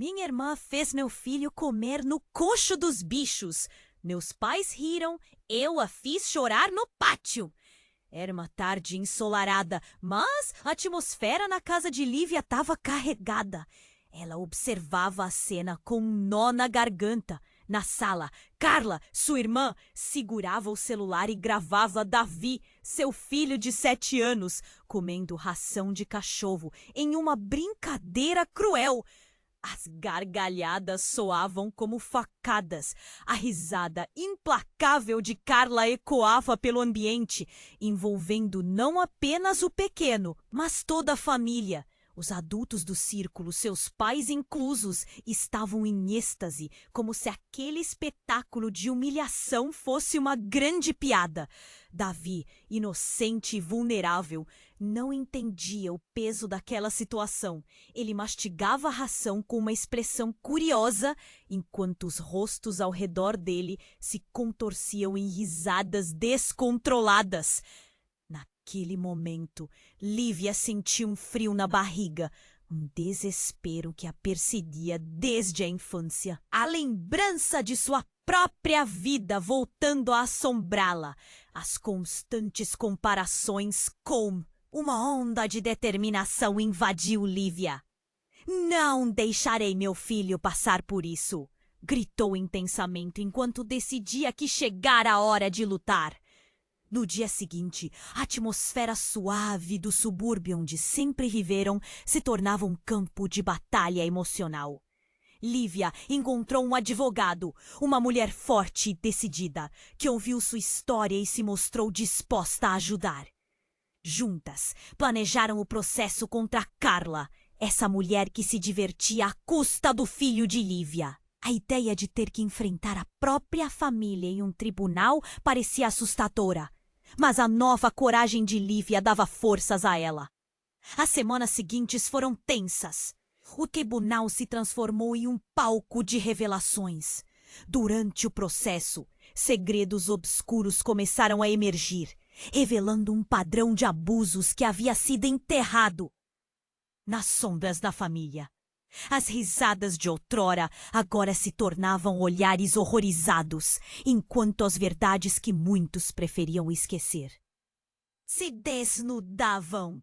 Minha irmã fez meu filho comer no coxo dos bichos. Meus pais riram, eu a fiz chorar no pátio. Era uma tarde ensolarada, mas a atmosfera na casa de Lívia estava carregada. Ela observava a cena com um nó na garganta. Na sala, Carla, sua irmã, segurava o celular e gravava Davi, seu filho de 7 anos, comendo ração de cachorro em uma brincadeira cruel. As gargalhadas soavam como facadas. A risada implacável de Carla ecoava pelo ambiente, envolvendo não apenas o pequeno, mas toda a família. Os adultos do círculo, seus pais inclusos, estavam em êxtase, como se aquele espetáculo de humilhação fosse uma grande piada. Davi, inocente e vulnerável, não entendia o peso daquela situação. Ele mastigava a ração com uma expressão curiosa, enquanto os rostos ao redor dele se contorciam em risadas descontroladas. Naquele momento, Lívia sentiu um frio na barriga, um desespero que a perseguia desde a infância. A lembrança de sua própria vida voltando a assombrá-la, as constantes comparações com... Uma onda de determinação invadiu Lívia. Não deixarei meu filho passar por isso, gritou intensamente enquanto decidia que chegara a hora de lutar. No dia seguinte, a atmosfera suave do subúrbio onde sempre viveram se tornava um campo de batalha emocional. Lívia encontrou um advogado, uma mulher forte e decidida, que ouviu sua história e se mostrou disposta a ajudar. Juntas, planejaram o processo contra Carla, essa mulher que se divertia à custa do filho de Lívia. A ideia de ter que enfrentar a própria família em um tribunal parecia assustadora, mas a nova coragem de Lívia dava forças a ela. As semanas seguintes foram tensas. O tribunal se transformou em um palco de revelações. Durante o processo, segredos obscuros começaram a emergir, revelando um padrão de abusos que havia sido enterrado nas sombras da família. As risadas de outrora agora se tornavam olhares horrorizados, enquanto as verdades que muitos preferiam esquecer se desnudavam.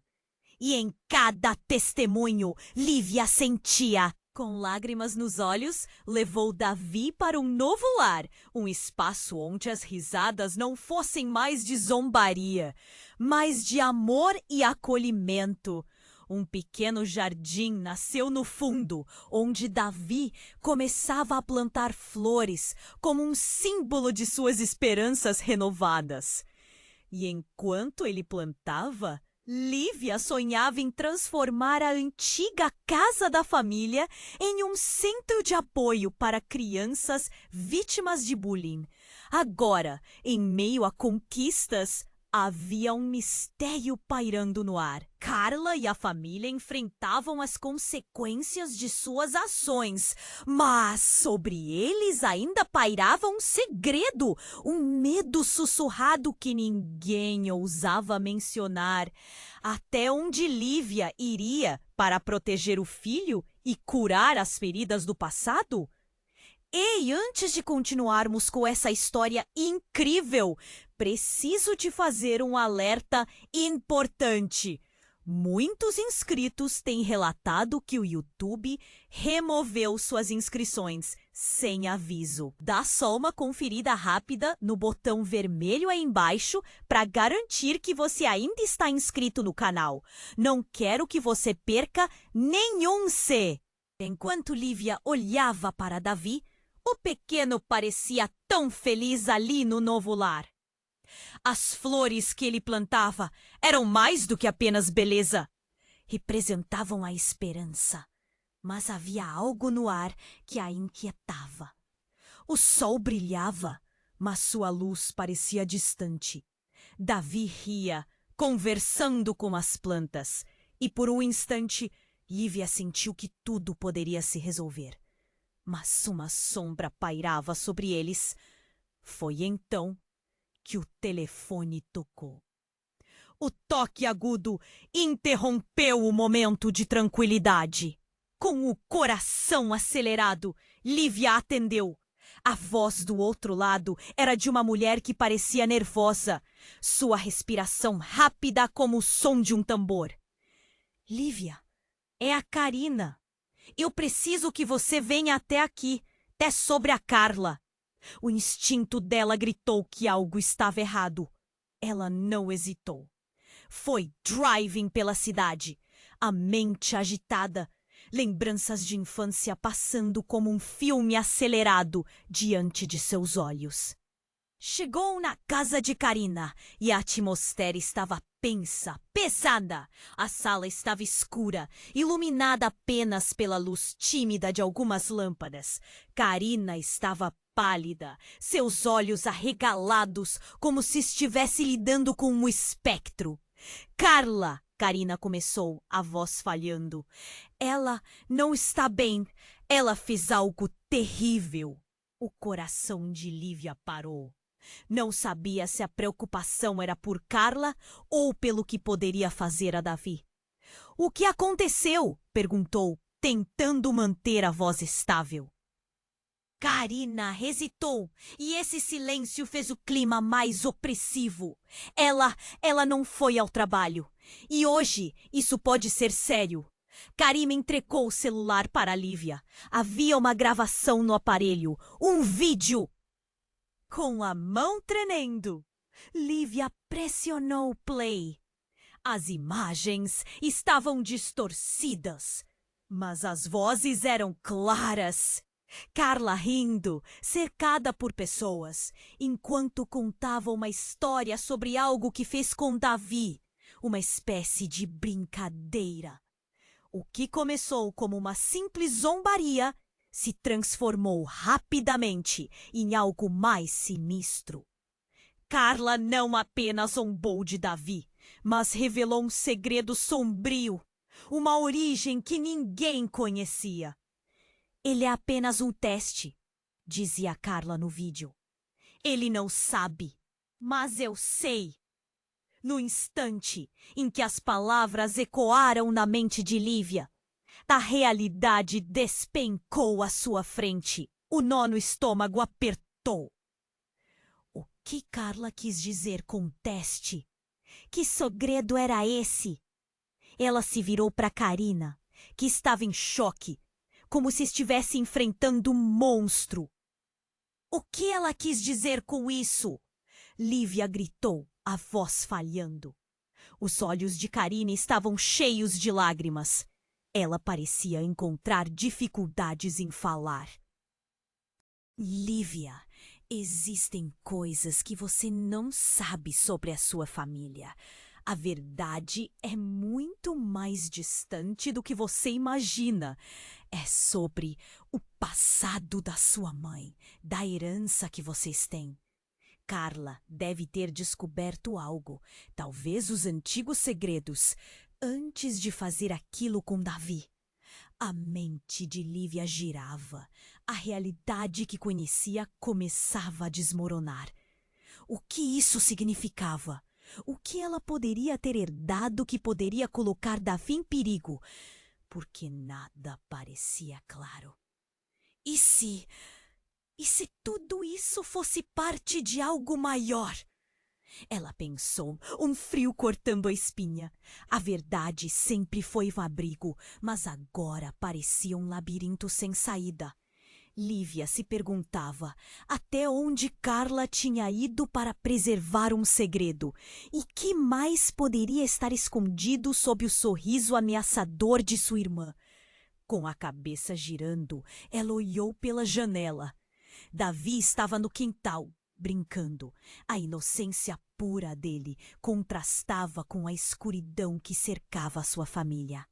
E em cada testemunho, Lívia sentia. Com lágrimas nos olhos, levou Davi para um novo lar, um espaço onde as risadas não fossem mais de zombaria, mas de amor e acolhimento. Um pequeno jardim nasceu no fundo, onde Davi começava a plantar flores como um símbolo de suas esperanças renovadas. E enquanto ele plantava, Lívia sonhava em transformar a antiga casa da família em um centro de apoio para crianças vítimas de bullying. Agora, em meio a conquistas, havia um mistério pairando no ar. Carla e a família enfrentavam as consequências de suas ações, mas sobre eles ainda pairava um segredo, um medo sussurrado que ninguém ousava mencionar. Até onde Lívia iria para proteger o filho e curar as feridas do passado? Ei, antes de continuarmos com essa história incrível, preciso te fazer um alerta importante. Muitos inscritos têm relatado que o YouTube removeu suas inscrições sem aviso. Dá só uma conferida rápida no botão vermelho aí embaixo para garantir que você ainda está inscrito no canal. Não quero que você perca nenhum C. Enquanto Lívia olhava para Davi, o pequeno parecia tão feliz ali no novo lar. As flores que ele plantava eram mais do que apenas beleza. Representavam a esperança, mas havia algo no ar que a inquietava. O sol brilhava, mas sua luz parecia distante. Davi ria, conversando com as plantas, e por um instante Lívia sentiu que tudo poderia se resolver. Mas uma sombra pairava sobre eles. Foi então que o telefone tocou. O toque agudo interrompeu o momento de tranquilidade. Com o coração acelerado, Lívia atendeu. A voz do outro lado era de uma mulher que parecia nervosa, sua respiração rápida como o som de um tambor. Lívia, é a Karina. Eu preciso que você venha até aqui. É sobre a Carla. O instinto dela gritou que algo estava errado. Ela não hesitou. Foi driving pela cidade, a mente agitada, lembranças de infância passando como um filme acelerado diante de seus olhos. Chegou na casa de Karina e a atmosfera estava tensa, pesada. A sala estava escura, iluminada apenas pela luz tímida de algumas lâmpadas. Karina estava pálida, seus olhos arregalados, como se estivesse lidando com um espectro. Carla, Karina começou, a voz falhando. Ela não está bem. Ela fez algo terrível. O coração de Lívia parou. Não sabia se a preocupação era por Carla ou pelo que poderia fazer a Davi. O que aconteceu? Perguntou, tentando manter a voz estável. Karina hesitou, e esse silêncio fez o clima mais opressivo. Ela não foi ao trabalho. E hoje isso pode ser sério. Karina entregou o celular para Lívia. Havia uma gravação no aparelho, um vídeo. Com a mão tremendo, Lívia pressionou play. As imagens estavam distorcidas, mas as vozes eram claras. Carla rindo, cercada por pessoas, enquanto contava uma história sobre algo que fez com Davi, uma espécie de brincadeira. O que começou como uma simples zombaria se transformou rapidamente em algo mais sinistro. Carla não apenas zombou de Davi, mas revelou um segredo sombrio, uma origem que ninguém conhecia. Ele é apenas um teste, dizia Carla no vídeo. Ele não sabe, mas eu sei. No instante em que as palavras ecoaram na mente de Lívia, a realidade despencou à sua frente. O nó no estômago apertou. O que Carla quis dizer com teste? Que segredo era esse? Ela se virou para Karina, que estava em choque, como se estivesse enfrentando um monstro. O que ela quis dizer com isso? Lívia gritou, a voz falhando. Os olhos de Karina estavam cheios de lágrimas. Ela parecia encontrar dificuldades em falar. Lívia, existem coisas que você não sabe sobre a sua família. A verdade é muito mais distante do que você imagina. É sobre o passado da sua mãe, da herança que vocês têm. Carla deve ter descoberto algo, talvez os antigos segredos, antes de fazer aquilo com Davi. A mente de Lívia girava. A realidade que conhecia começava a desmoronar. O que isso significava? O que ela poderia ter herdado que poderia colocar Davi em perigo? Porque nada parecia claro. E se tudo isso fosse parte de algo maior? Ela pensou, um frio cortando a espinha. A verdade sempre foi um abrigo, mas agora parecia um labirinto sem saída. Lívia se perguntava até onde Carla tinha ido para preservar um segredo e que mais poderia estar escondido sob o sorriso ameaçador de sua irmã. Com a cabeça girando, ela olhou pela janela. Davi estava no quintal, brincando. A inocência pura dele contrastava com a escuridão que cercava sua família.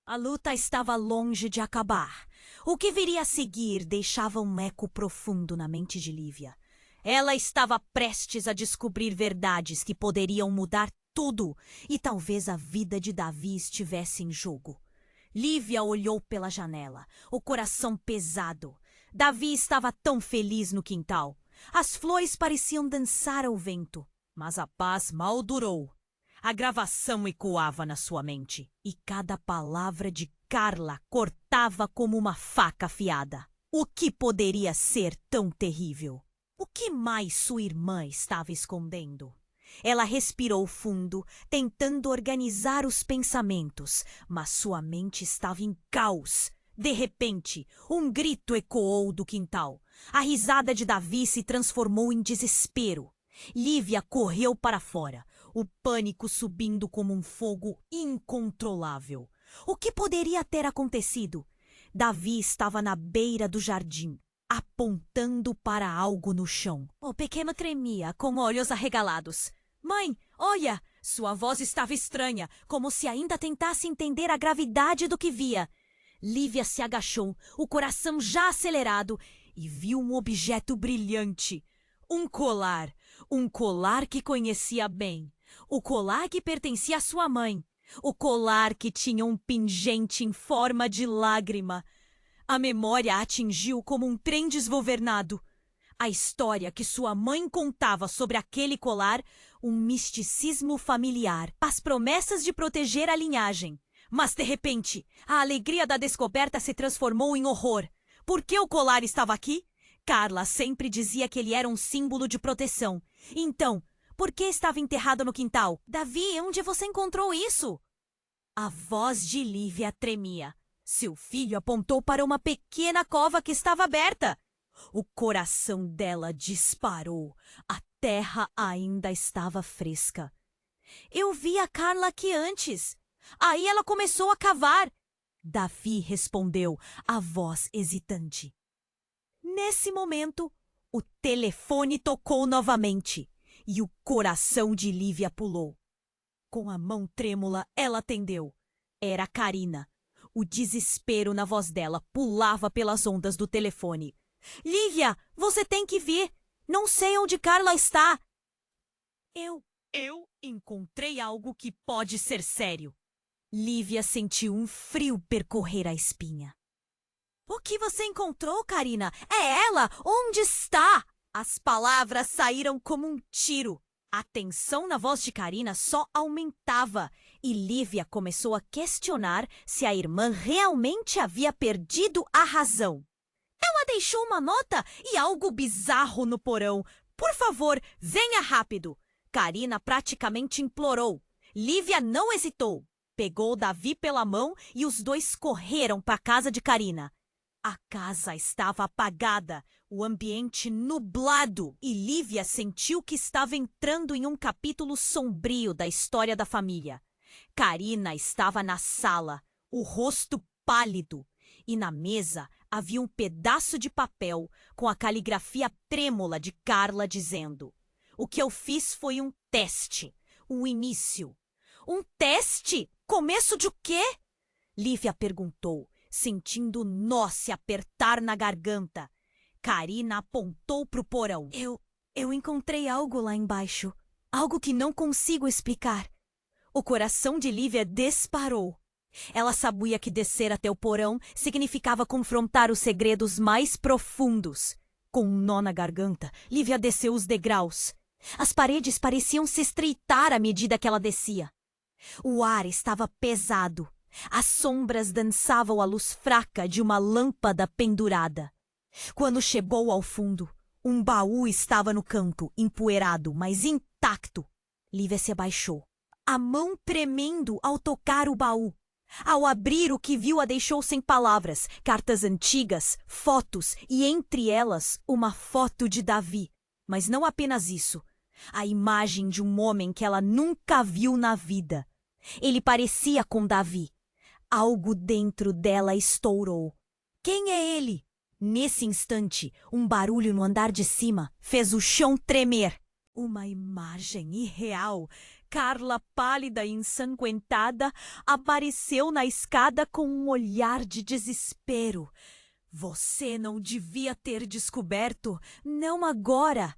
A luta estava longe de acabar. O que viria a seguir deixava um eco profundo na mente de Lívia. Ela estava prestes a descobrir verdades que poderiam mudar tudo, e talvez a vida de Davi estivesse em jogo. Lívia olhou pela janela, o coração pesado. Davi estava tão feliz no quintal. As flores pareciam dançar ao vento, mas a paz mal durou. A gravação ecoava na sua mente, e cada palavra de Carla cortava como uma faca afiada. O que poderia ser tão terrível? O que mais sua irmã estava escondendo? Ela respirou fundo, tentando organizar os pensamentos, mas sua mente estava em caos. De repente, um grito ecoou do quintal. A risada de Davi se transformou em desespero. Lívia correu para fora, o pânico subindo como um fogo incontrolável. O que poderia ter acontecido? Davi estava na beira do jardim, apontando para algo no chão. O pequeno tremia, com olhos arregalados. Mãe, olha! Sua voz estava estranha, como se ainda tentasse entender a gravidade do que via. Lívia se agachou, o coração já acelerado, e viu um objeto brilhante. Um colar que conhecia bem. O colar que pertencia à sua mãe. O colar que tinha um pingente em forma de lágrima. A memória a atingiu como um trem desgovernado. A história que sua mãe contava sobre aquele colar, um misticismo familiar, as promessas de proteger a linhagem. Mas, de repente, a alegria da descoberta se transformou em horror. Por que o colar estava aqui? Carla sempre dizia que ele era um símbolo de proteção. Então, por que estava enterrado no quintal? Davi, onde você encontrou isso? A voz de Lívia tremia. Seu filho apontou para uma pequena cova que estava aberta. O coração dela disparou. A terra ainda estava fresca. Eu vi a Carla aqui antes. Aí ela começou a cavar. Davi respondeu, a voz hesitante. Nesse momento, o telefone tocou novamente e o coração de Lívia pulou. Com a mão trêmula, ela atendeu. Era Karina. O desespero na voz dela pulava pelas ondas do telefone. Lívia, você tem que vir. Não sei onde Carla está. Eu encontrei algo que pode ser sério. Lívia sentiu um frio percorrer a espinha. O que você encontrou, Karina? É ela! Onde está? As palavras saíram como um tiro. A tensão na voz de Karina só aumentava e Lívia começou a questionar se a irmã realmente havia perdido a razão. Ela deixou uma nota e algo bizarro no porão. Por favor, venha rápido. Karina praticamente implorou. Lívia não hesitou. Pegou Davi pela mão e os dois correram para a casa de Karina. A casa estava apagada, o ambiente nublado, e Lívia sentiu que estava entrando em um capítulo sombrio da história da família. Karina estava na sala, o rosto pálido, e na mesa havia um pedaço de papel com a caligrafia trêmula de Carla dizendo: "O que eu fiz foi um teste, um início." Um teste? Começo de o quê? Lívia perguntou, sentindo o nó se apertar na garganta. Karina apontou para o porão. Eu encontrei algo lá embaixo. Algo que não consigo explicar. O coração de Lívia disparou. Ela sabia que descer até o porão significava confrontar os segredos mais profundos. Com um nó na garganta, Lívia desceu os degraus. As paredes pareciam se estreitar à medida que ela descia. O ar estava pesado. As sombras dançavam à luz fraca de uma lâmpada pendurada. Quando chegou ao fundo, um baú estava no canto, empoeirado, mas intacto. Lívia se abaixou, a mão tremendo ao tocar o baú. Ao abrir, o que viu a deixou sem palavras. Cartas antigas, fotos e, entre elas, uma foto de Davi. Mas não apenas isso. A imagem de um homem que ela nunca viu na vida. Ele parecia com Davi. Algo dentro dela estourou. Quem é ele? Nesse instante, um barulho no andar de cima fez o chão tremer. Uma imagem irreal. Carla, pálida e ensanguentada, apareceu na escada com um olhar de desespero. Você não devia ter descoberto. Não agora.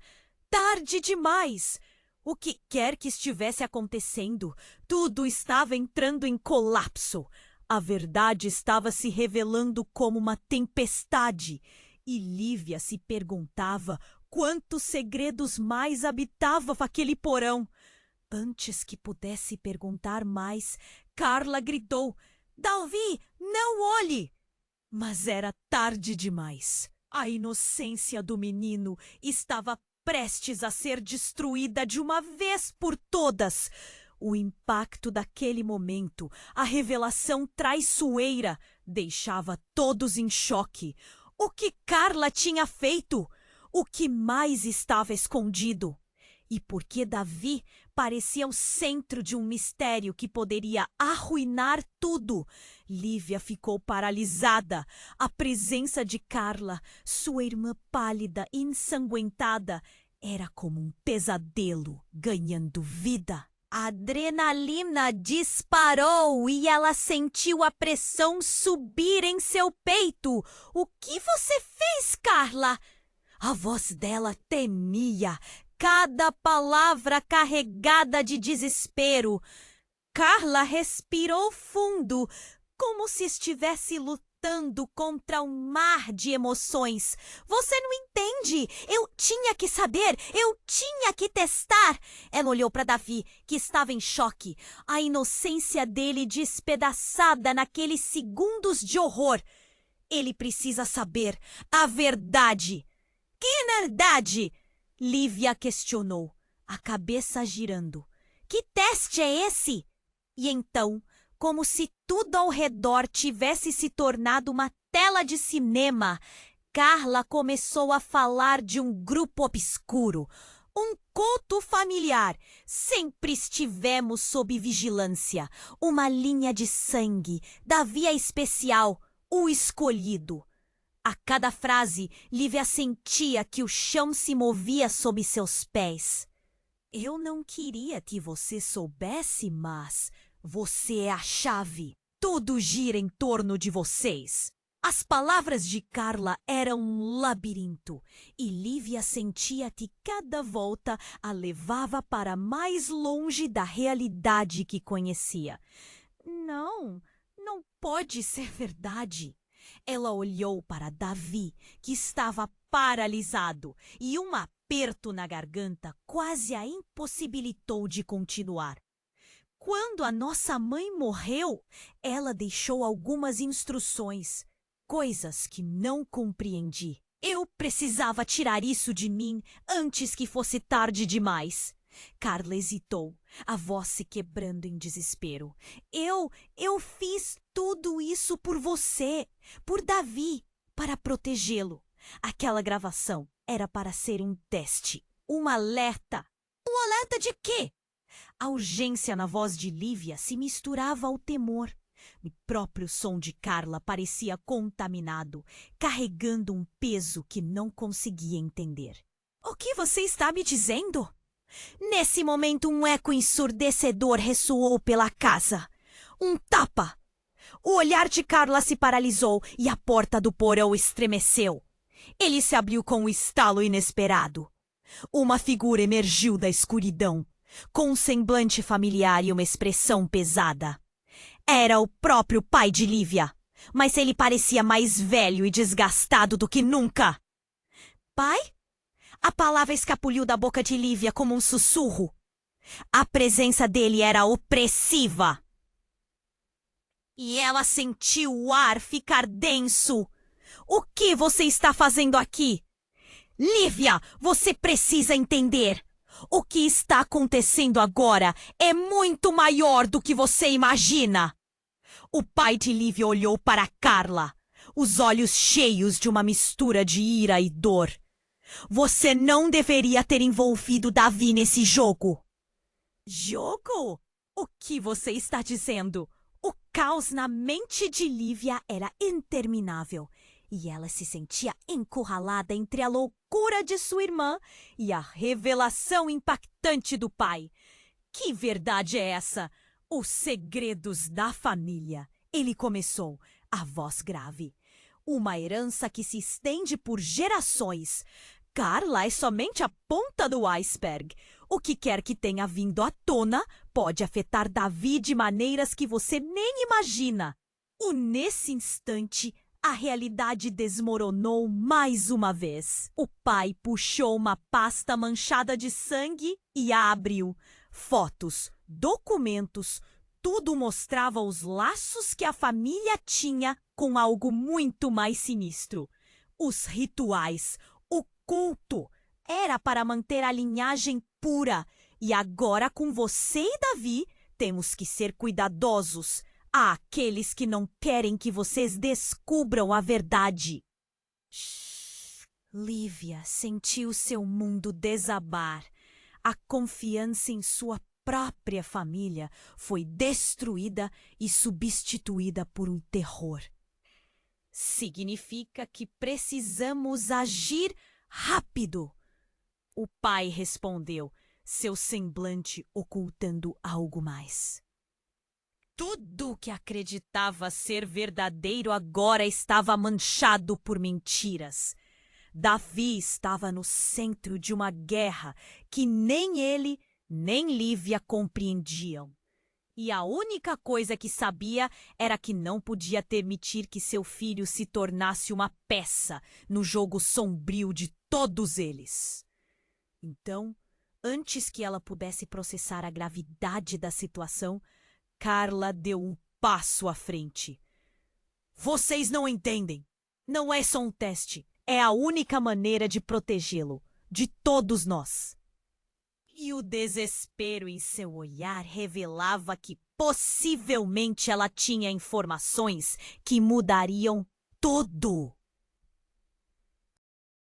Tarde demais. O que quer que estivesse acontecendo, tudo estava entrando em colapso. A verdade estava se revelando como uma tempestade. E Lívia se perguntava quantos segredos mais habitava aquele porão. Antes que pudesse perguntar mais, Carla gritou: Davi, não olhe! Mas era tarde demais. A inocência do menino estava prestes a ser destruída de uma vez por todas. O impacto daquele momento, a revelação traiçoeira, deixava todos em choque. O que Carla tinha feito? O que mais estava escondido? E por que Davi parecia o centro de um mistério que poderia arruinar tudo? Lívia ficou paralisada. A presença de Carla, sua irmã pálida e ensanguentada, era como um pesadelo ganhando vida. A adrenalina disparou e ela sentiu a pressão subir em seu peito. O que você fez, Carla? A voz dela temia, cada palavra carregada de desespero. Carla respirou fundo, como se estivesse lutando contra um mar de emoções. Você não entende? Eu tinha que saber, eu tinha que testar. Ela olhou para Davi, que estava em choque, a inocência dele despedaçada naqueles segundos de horror. Ele precisa saber a verdade. Que verdade? Lívia questionou, a cabeça girando. Que teste é esse? E então, como se tudo ao redor tivesse se tornado uma tela de cinema, Carla começou a falar de um grupo obscuro, um culto familiar. Sempre estivemos sob vigilância, uma linha de sangue, Davi é especial, o escolhido. A cada frase, Lívia sentia que o chão se movia sob seus pés. Eu não queria que você soubesse, mas você é a chave. Tudo gira em torno de vocês. As palavras de Carla eram um labirinto e Lívia sentia que cada volta a levava para mais longe da realidade que conhecia. Não pode ser verdade. Ela olhou para Davi, que estava paralisado, e um aperto na garganta quase a impossibilitou de continuar. Quando a nossa mãe morreu, ela deixou algumas instruções, coisas que não compreendi. Eu precisava tirar isso de mim antes que fosse tarde demais. Carla hesitou, a voz se quebrando em desespero. Eu fiz tudo isso por você, por Davi, para protegê-lo. Aquela gravação era para ser um teste, um alerta. Um alerta de quê? A urgência na voz de Lívia se misturava ao temor. O próprio som de Carla parecia contaminado, carregando um peso que não conseguia entender. O que você está me dizendo? Nesse momento, um eco ensurdecedor ressoou pela casa. Um tapa! O olhar de Carla se paralisou e a porta do porão estremeceu. Ele se abriu com um estalo inesperado. Uma figura emergiu da escuridão, com um semblante familiar e uma expressão pesada. Era o próprio pai de Lívia, mas ele parecia mais velho e desgastado do que nunca. Pai? A palavra escapuliu da boca de Lívia como um sussurro. A presença dele era opressiva. E ela sentiu o ar ficar denso. O que você está fazendo aqui? Lívia, você precisa entender. O que está acontecendo agora é muito maior do que você imagina. O pai de Lívia olhou para Carla, os olhos cheios de uma mistura de ira e dor. Você não deveria ter envolvido Davi nesse jogo. Jogo? O que você está dizendo? O caos na mente de Lívia era interminável e ela se sentia encurralada entre a loucura de sua irmã e a revelação impactante do pai. Que verdade é essa? Os segredos da família. Ele começou, a voz grave. Uma herança que se estende por gerações. Carla é somente a ponta do iceberg. O que quer que tenha vindo à tona pode afetar Davi de maneiras que você nem imagina. E nesse instante, a realidade desmoronou mais uma vez. O pai puxou uma pasta manchada de sangue e a abriu. Fotos, documentos, tudo mostrava os laços que a família tinha com algo muito mais sinistro. Os rituais, o culto, era para manter a linhagem pura. E agora, com você e Davi, temos que ser cuidadosos. Há aqueles que não querem que vocês descubram a verdade. Shhh. Lívia sentiu seu mundo desabar. A confiança em sua própria família foi destruída e substituída por um terror. Significa que precisamos agir rápido. O pai respondeu, seu semblante ocultando algo mais. Tudo o que acreditava ser verdadeiro agora estava manchado por mentiras. Davi estava no centro de uma guerra que nem ele nem Lívia compreendiam. E a única coisa que sabia era que não podia permitir que seu filho se tornasse uma peça no jogo sombrio de todos eles. Então, antes que ela pudesse processar a gravidade da situação, Carla deu um passo à frente. Vocês não entendem. Não é só um teste. É a única maneira de protegê-lo, de todos nós. E o desespero em seu olhar revelava que possivelmente ela tinha informações que mudariam tudo.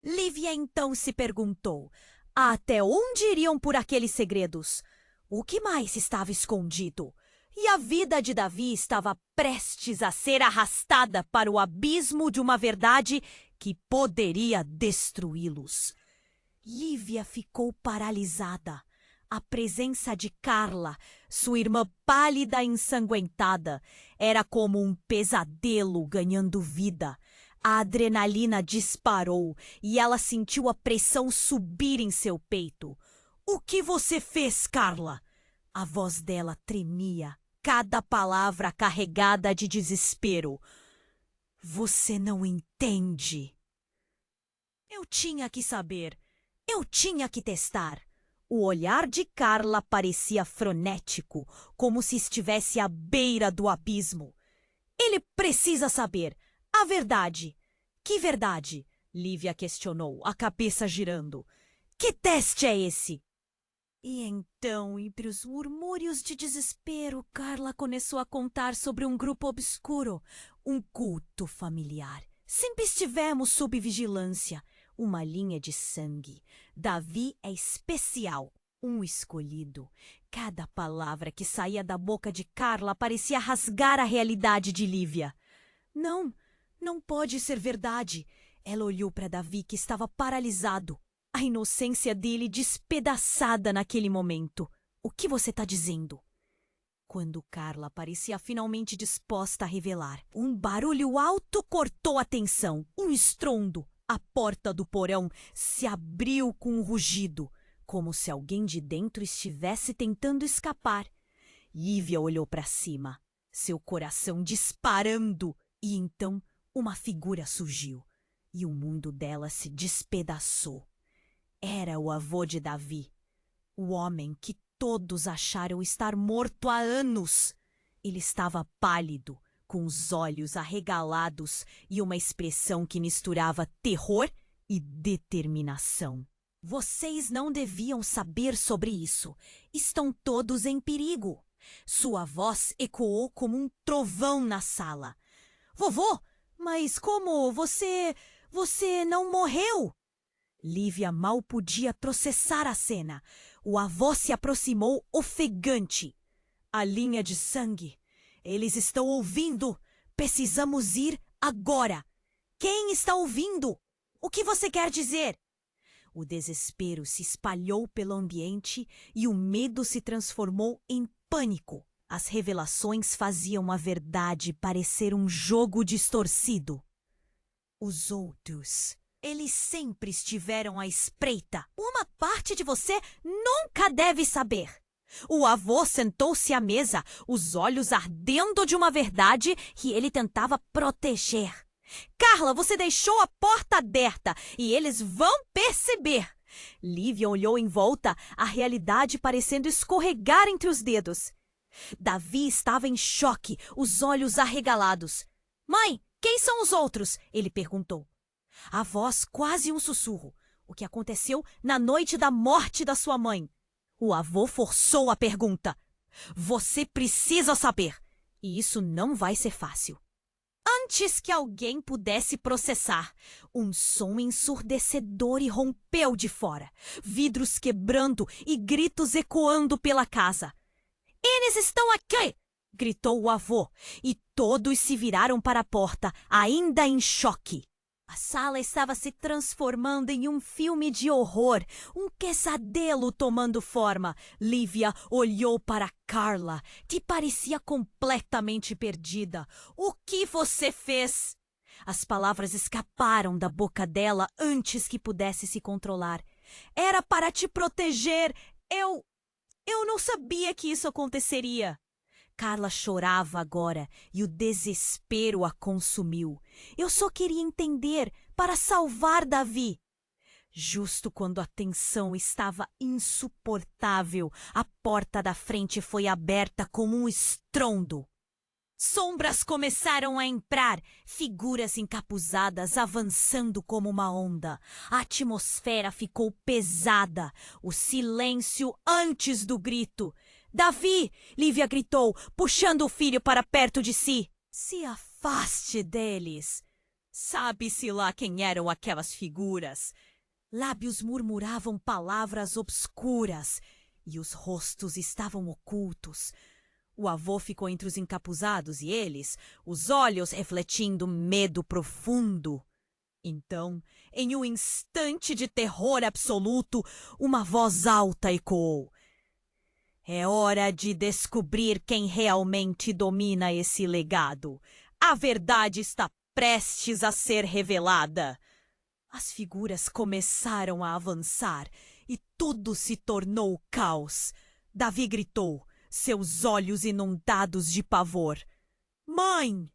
Lívia então se perguntou até onde iriam por aqueles segredos. O que mais estava escondido? E a vida de Davi estava prestes a ser arrastada para o abismo de uma verdade que poderia destruí-los. Lívia ficou paralisada. A presença de Carla, sua irmã pálida e ensanguentada, era como um pesadelo ganhando vida. A adrenalina disparou e ela sentiu a pressão subir em seu peito. O que você fez, Carla? A voz dela tremia, cada palavra carregada de desespero. Você não entende. Eu tinha que saber. Eu tinha que testar. O olhar de Carla parecia frenético, como se estivesse à beira do abismo. Ele precisa saber a verdade. Que verdade? Lívia questionou, a cabeça girando. Que teste é esse? E então, entre os murmúrios de desespero, Carla começou a contar sobre um grupo obscuro, um culto familiar. Sempre estivemos sob vigilância. Uma linha de sangue. Davi é especial, um escolhido. Cada palavra que saía da boca de Carla parecia rasgar a realidade de Lívia. Não, não pode ser verdade. Ela olhou para Davi, que estava paralisado. A inocência dele despedaçada naquele momento. O que você está dizendo? Quando Carla parecia finalmente disposta a revelar, um barulho alto cortou a tensão. Um estrondo. A porta do porão se abriu com um rugido, como se alguém de dentro estivesse tentando escapar. Lívia olhou para cima, seu coração disparando, e então uma figura surgiu, e o mundo dela se despedaçou. Era o avô de Davi, o homem que todos acharam estar morto há anos. Ele estava pálido, com os olhos arregalados e uma expressão que misturava terror e determinação. Vocês não deviam saber sobre isso. Estão todos em perigo. Sua voz ecoou como um trovão na sala. Vovô, mas como você não morreu? Lívia mal podia processar a cena. O avô se aproximou ofegante. A linha de sangue. Eles estão ouvindo. Precisamos ir agora. Quem está ouvindo? O que você quer dizer? O desespero se espalhou pelo ambiente e o medo se transformou em pânico. As revelações faziam a verdade parecer um jogo distorcido. Os outros, eles sempre estiveram à espreita. Uma parte de você nunca deve saber. O avô sentou-se à mesa, os olhos ardendo de uma verdade que ele tentava proteger. Carla, você deixou a porta aberta e eles vão perceber. Lívia olhou em volta, a realidade parecendo escorregar entre os dedos. Davi estava em choque, os olhos arregalados. Mãe, quem são os outros? Ele perguntou. A voz quase um sussurro. O que aconteceu na noite da morte da sua mãe? O avô forçou a pergunta. Você precisa saber. E isso não vai ser fácil. Antes que alguém pudesse processar, um som ensurdecedor irrompeu de fora, vidros quebrando e gritos ecoando pela casa. Eles estão aqui! Gritou o avô, e todos se viraram para a porta, ainda em choque. A sala estava se transformando em um filme de horror, um pesadelo tomando forma. Lívia olhou para Carla, que parecia completamente perdida. O que você fez? As palavras escaparam da boca dela antes que pudesse se controlar. Era para te proteger. Eu não sabia que isso aconteceria. Carla chorava agora e o desespero a consumiu. Eu só queria entender para salvar Davi. Justo quando a tensão estava insuportável, a porta da frente foi aberta com um estrondo. Sombras começaram a entrar, figuras encapuzadas avançando como uma onda. A atmosfera ficou pesada, o silêncio antes do grito. Davi! Lívia gritou, puxando o filho para perto de si. Se afaste deles. Sabe-se lá quem eram aquelas figuras. Lábios murmuravam palavras obscuras e os rostos estavam ocultos. O avô ficou entre os encapuzados e eles, os olhos refletindo medo profundo. Então, em um instante de terror absoluto, uma voz alta ecoou. É hora de descobrir quem realmente domina esse legado. A verdade está prestes a ser revelada. As figuras começaram a avançar e tudo se tornou caos. Davi gritou, seus olhos inundados de pavor. Mãe!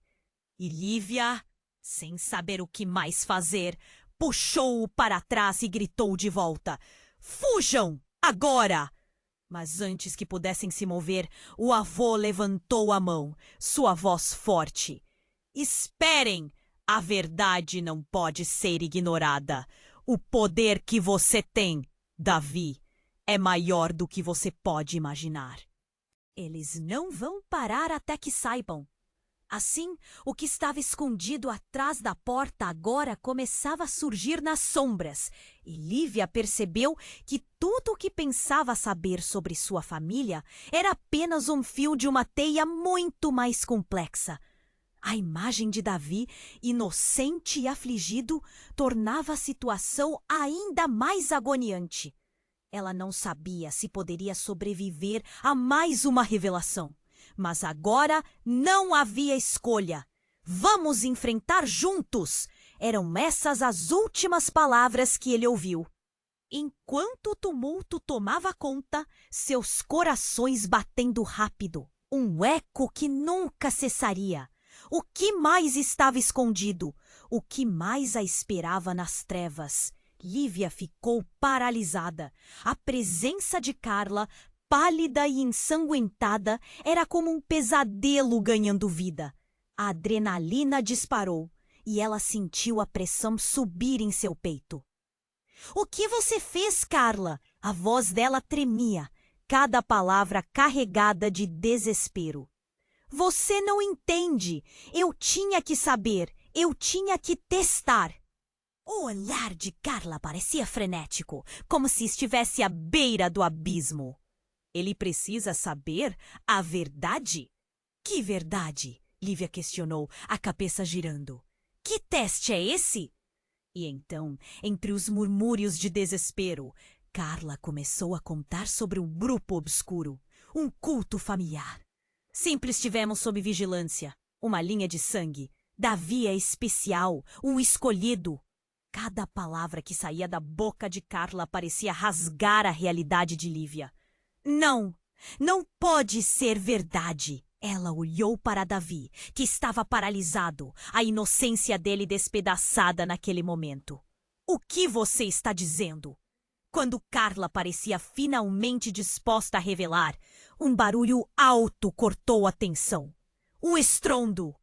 E Lívia, sem saber o que mais fazer, puxou-o para trás e gritou de volta. Fujam! Agora! Mas antes que pudessem se mover, o avô levantou a mão, sua voz forte. Esperem! A verdade não pode ser ignorada. O poder que você tem, Davi, é maior do que você pode imaginar. Eles não vão parar até que saibam. Assim, o que estava escondido atrás da porta agora começava a surgir nas sombras, e Lívia percebeu que tudo o que pensava saber sobre sua família era apenas um fio de uma teia muito mais complexa. A imagem de Davi, inocente e afligido, tornava a situação ainda mais agoniante. Ela não sabia se poderia sobreviver a mais uma revelação. Mas agora não havia escolha. Vamos enfrentar juntos! Eram essas as últimas palavras que ele ouviu. Enquanto o tumulto tomava conta, seus corações batendo rápido, um eco que nunca cessaria. O que mais estava escondido? O que mais a esperava nas trevas? Lívia ficou paralisada. A presença de Carla, pálida e ensanguentada, era como um pesadelo ganhando vida. A adrenalina disparou e ela sentiu a pressão subir em seu peito. O que você fez, Carla? A voz dela tremia, cada palavra carregada de desespero. Você não entende. Eu tinha que saber. Eu tinha que testar. O olhar de Carla parecia frenético, como se estivesse à beira do abismo. Ele precisa saber a verdade? Que verdade? Lívia questionou, a cabeça girando. Que teste é esse? E então, entre os murmúrios de desespero, Carla começou a contar sobre um grupo obscuro, um culto familiar. Sempre estivemos sob vigilância, uma linha de sangue. Davi é especial, um escolhido. Cada palavra que saía da boca de Carla parecia rasgar a realidade de Lívia. Não, não pode ser verdade. Ela olhou para Davi, que estava paralisado, a inocência dele despedaçada naquele momento. O que você está dizendo? Quando Carla parecia finalmente disposta a revelar, um barulho alto cortou a tensão. Um estrondo.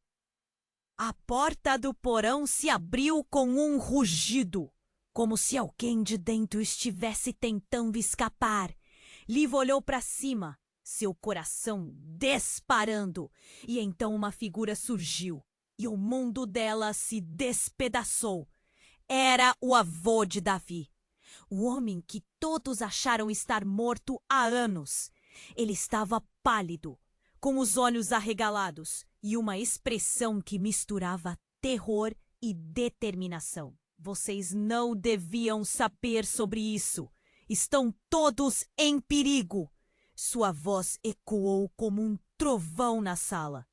A porta do porão se abriu com um rugido, como se alguém de dentro estivesse tentando escapar. Liv olhou para cima, seu coração disparando, e então uma figura surgiu, e o mundo dela se despedaçou. Era o avô de Davi, o homem que todos acharam estar morto há anos. Ele estava pálido, com os olhos arregalados e uma expressão que misturava terror e determinação. Vocês não deviam saber sobre isso. Estão todos em perigo. Sua voz ecoou como um trovão na sala.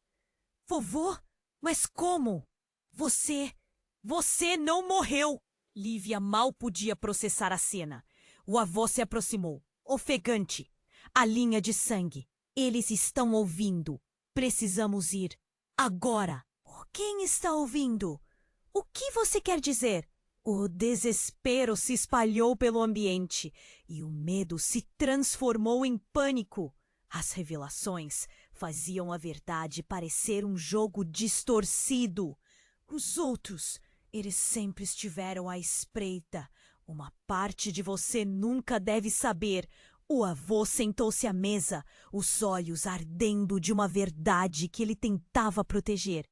Vovô? Mas como? Você não morreu! Lívia mal podia processar a cena. O avô se aproximou, ofegante. A linha de sangue. Eles estão ouvindo. Precisamos ir. Agora. Quem está ouvindo? O que você quer dizer? O desespero se espalhou pelo ambiente e o medo se transformou em pânico. As revelações faziam a verdade parecer um jogo distorcido. Os outros, eles sempre estiveram à espreita. Uma parte de você nunca deve saber. O avô sentou-se à mesa, os olhos ardendo de uma verdade que ele tentava proteger.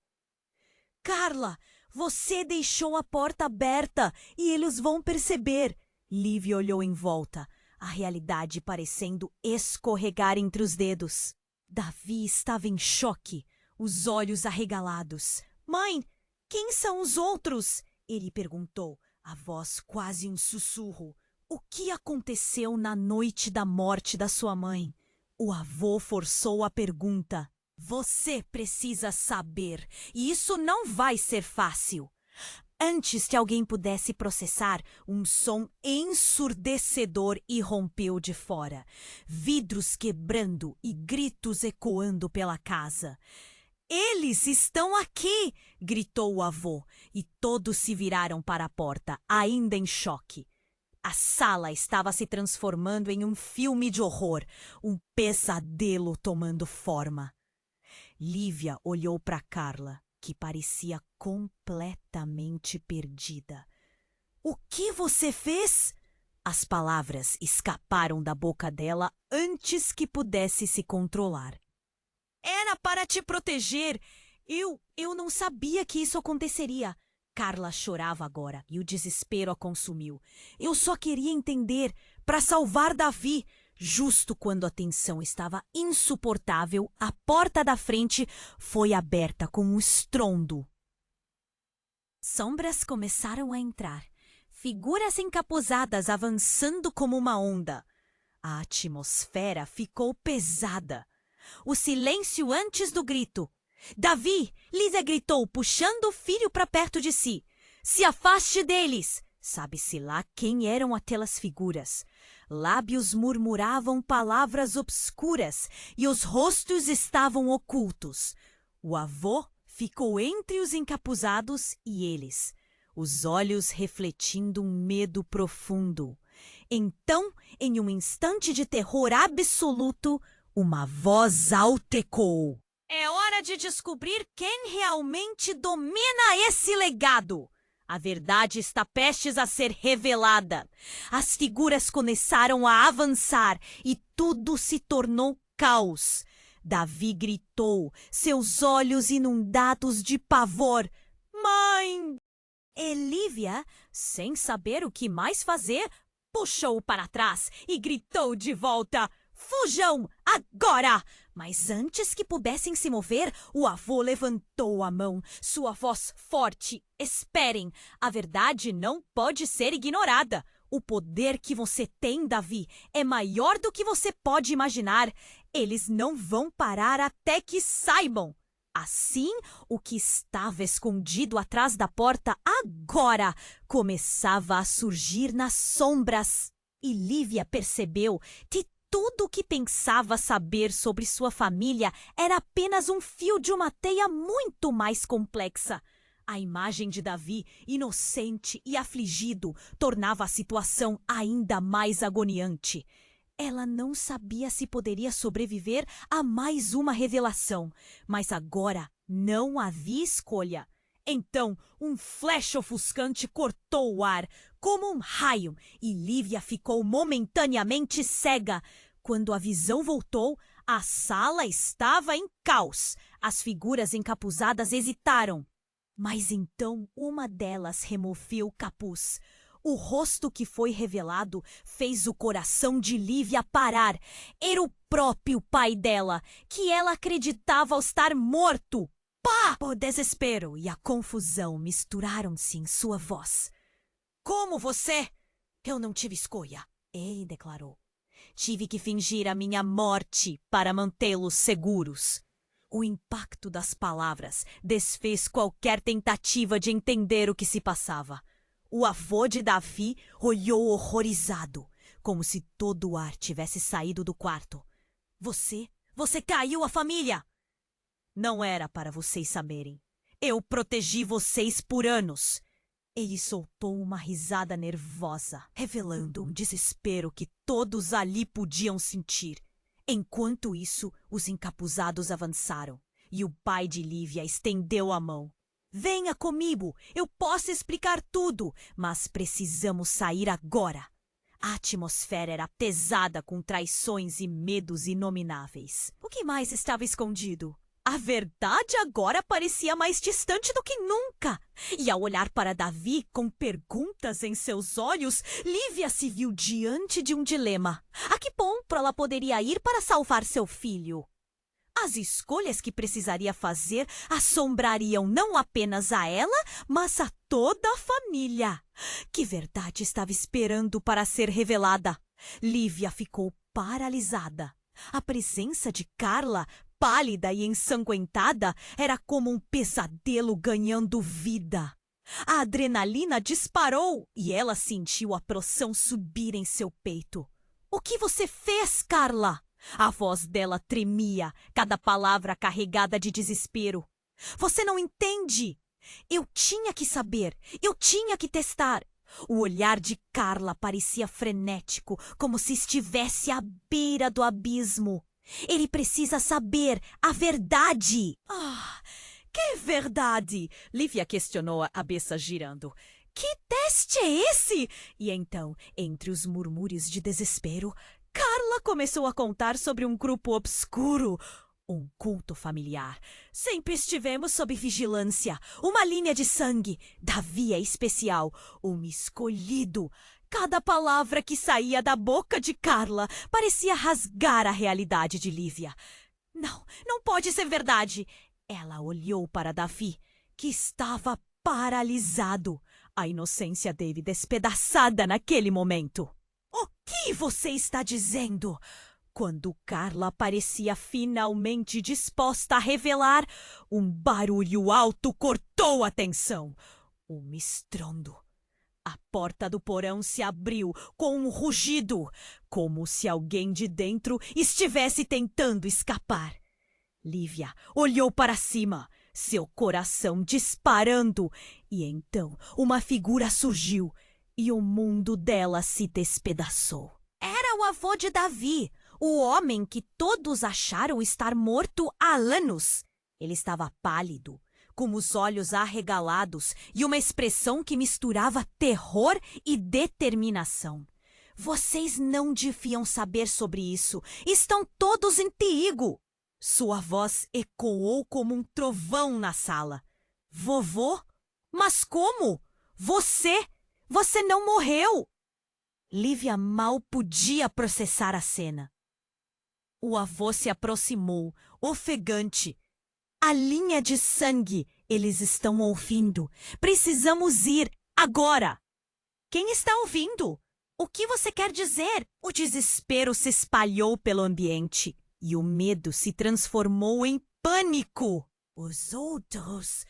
Carla, você deixou a porta aberta e eles vão perceber. Liv olhou em volta, a realidade parecendo escorregar entre os dedos. Davi estava em choque, os olhos arregalados. Mãe, quem são os outros? Ele perguntou, a voz quase um sussurro. O que aconteceu na noite da morte da sua mãe? O avô forçou a pergunta. Você precisa saber, e isso não vai ser fácil. Antes que alguém pudesse processar, um som ensurdecedor irrompeu de fora. Vidros quebrando e gritos ecoando pela casa. Eles estão aqui! Gritou o avô, e todos se viraram para a porta, ainda em choque. A sala estava se transformando em um filme de horror, um pesadelo tomando forma. Lívia olhou para Carla, que parecia completamente perdida. O que você fez? As palavras escaparam da boca dela antes que pudesse se controlar. Era para te proteger. Eu não sabia que isso aconteceria. Carla chorava agora e o desespero a consumiu. Eu só queria entender, para salvar Davi. Justo quando a tensão estava insuportável, a porta da frente foi aberta com um estrondo. Sombras começaram a entrar, figuras encapuzadas avançando como uma onda. A atmosfera ficou pesada. O silêncio antes do grito. Davi! Lídia gritou, puxando o filho para perto de si. Se afaste deles! Sabe-se lá quem eram aquelas figuras. Lábios murmuravam palavras obscuras e os rostos estavam ocultos. O avô ficou entre os encapuzados e eles, os olhos refletindo um medo profundo. Então, em um instante de terror absoluto, uma voz alta ecoou. É hora de descobrir quem realmente domina esse legado. A verdade está prestes a ser revelada. As figuras começaram a avançar e tudo se tornou caos. Davi gritou, seus olhos inundados de pavor. Mãe! Lívia, sem saber o que mais fazer, puxou-o para trás e gritou de volta. Fujam! Agora! Mas antes que pudessem se mover, o avô levantou a mão, sua voz forte. Esperem! A verdade não pode ser ignorada. O poder que você tem, Davi, é maior do que você pode imaginar. Eles não vão parar até que saibam. Assim, o que estava escondido atrás da porta agora começava a surgir nas sombras. E Lívia percebeu que tudo o que pensava saber sobre sua família era apenas um fio de uma teia muito mais complexa. A imagem de Davi, inocente e afligido, tornava a situação ainda mais agoniante. Ela não sabia se poderia sobreviver a mais uma revelação, mas agora não havia escolha. Então, um flash ofuscante cortou o ar, como um raio, e Lívia ficou momentaneamente cega. Quando a visão voltou, a sala estava em caos. As figuras encapuzadas hesitaram. Mas então uma delas removeu o capuz. O rosto que foi revelado fez o coração de Lívia parar. Era o próprio pai dela, que ela acreditava estar morto. Pá! O desespero e a confusão misturaram-se em sua voz. Como você? Eu não tive escolha, ele declarou. Tive que fingir a minha morte para mantê-los seguros. O impacto das palavras desfez qualquer tentativa de entender o que se passava. O avô de Davi olhou horrorizado, como se todo o ar tivesse saído do quarto. Você caiu a família! Não era para vocês saberem. Eu protegi vocês por anos. Ele soltou uma risada nervosa, revelando um desespero que todos ali podiam sentir. Enquanto isso, os encapuzados avançaram, e o pai de Lívia estendeu a mão. Venha comigo, eu posso explicar tudo, mas precisamos sair agora. A atmosfera era pesada com traições e medos inomináveis. O que mais estava escondido? A verdade agora parecia mais distante do que nunca. E ao olhar para Davi com perguntas em seus olhos, Lívia se viu diante de um dilema. A que ponto ela poderia ir para salvar seu filho? As escolhas que precisaria fazer assombrariam não apenas a ela, mas a toda a família. Que verdade estava esperando para ser revelada? Lívia ficou paralisada. A presença de Carla, pálida e ensanguentada, era como um pesadelo ganhando vida. A adrenalina disparou e ela sentiu a pressão subir em seu peito. O que você fez, Carla? A voz dela tremia, cada palavra carregada de desespero. Você não entende? Eu tinha que saber, eu tinha que testar. O olhar de Carla parecia frenético, como se estivesse à beira do abismo. Ele precisa saber a verdade. Que verdade? Lívia questionou, a cabeça girando. Que teste é esse? E então, entre os murmúrios de desespero, Carla começou a contar sobre um grupo obscuro, um culto familiar. Sempre estivemos sob vigilância. Uma linha de sangue. Davi é especial. Um escolhido. Cada palavra que saía da boca de Carla parecia rasgar a realidade de Lívia. Não pode ser verdade. Ela olhou para Davi, que estava paralisado. A inocência dele despedaçada naquele momento. O que você está dizendo? Quando Carla parecia finalmente disposta a revelar, um barulho alto cortou a tensão. Um estrondo. A porta do porão se abriu com um rugido, como se alguém de dentro estivesse tentando escapar. Lívia olhou para cima, seu coração disparando, e então uma figura surgiu e o mundo dela se despedaçou. Era o avô de Davi, o homem que todos acharam estar morto há anos. Ele estava pálido, com os olhos arregalados e uma expressão que misturava terror e determinação. Vocês não deviam saber sobre isso. Estão todos em perigo. Sua voz ecoou como um trovão na sala. Vovô? Mas como? Você não morreu! Lívia mal podia processar a cena. O avô se aproximou, ofegante. A linha de sangue! Eles estão ouvindo. Precisamos ir agora! Quem está ouvindo? O que você quer dizer? O desespero se espalhou pelo ambiente e o medo se transformou em pânico. Os outros,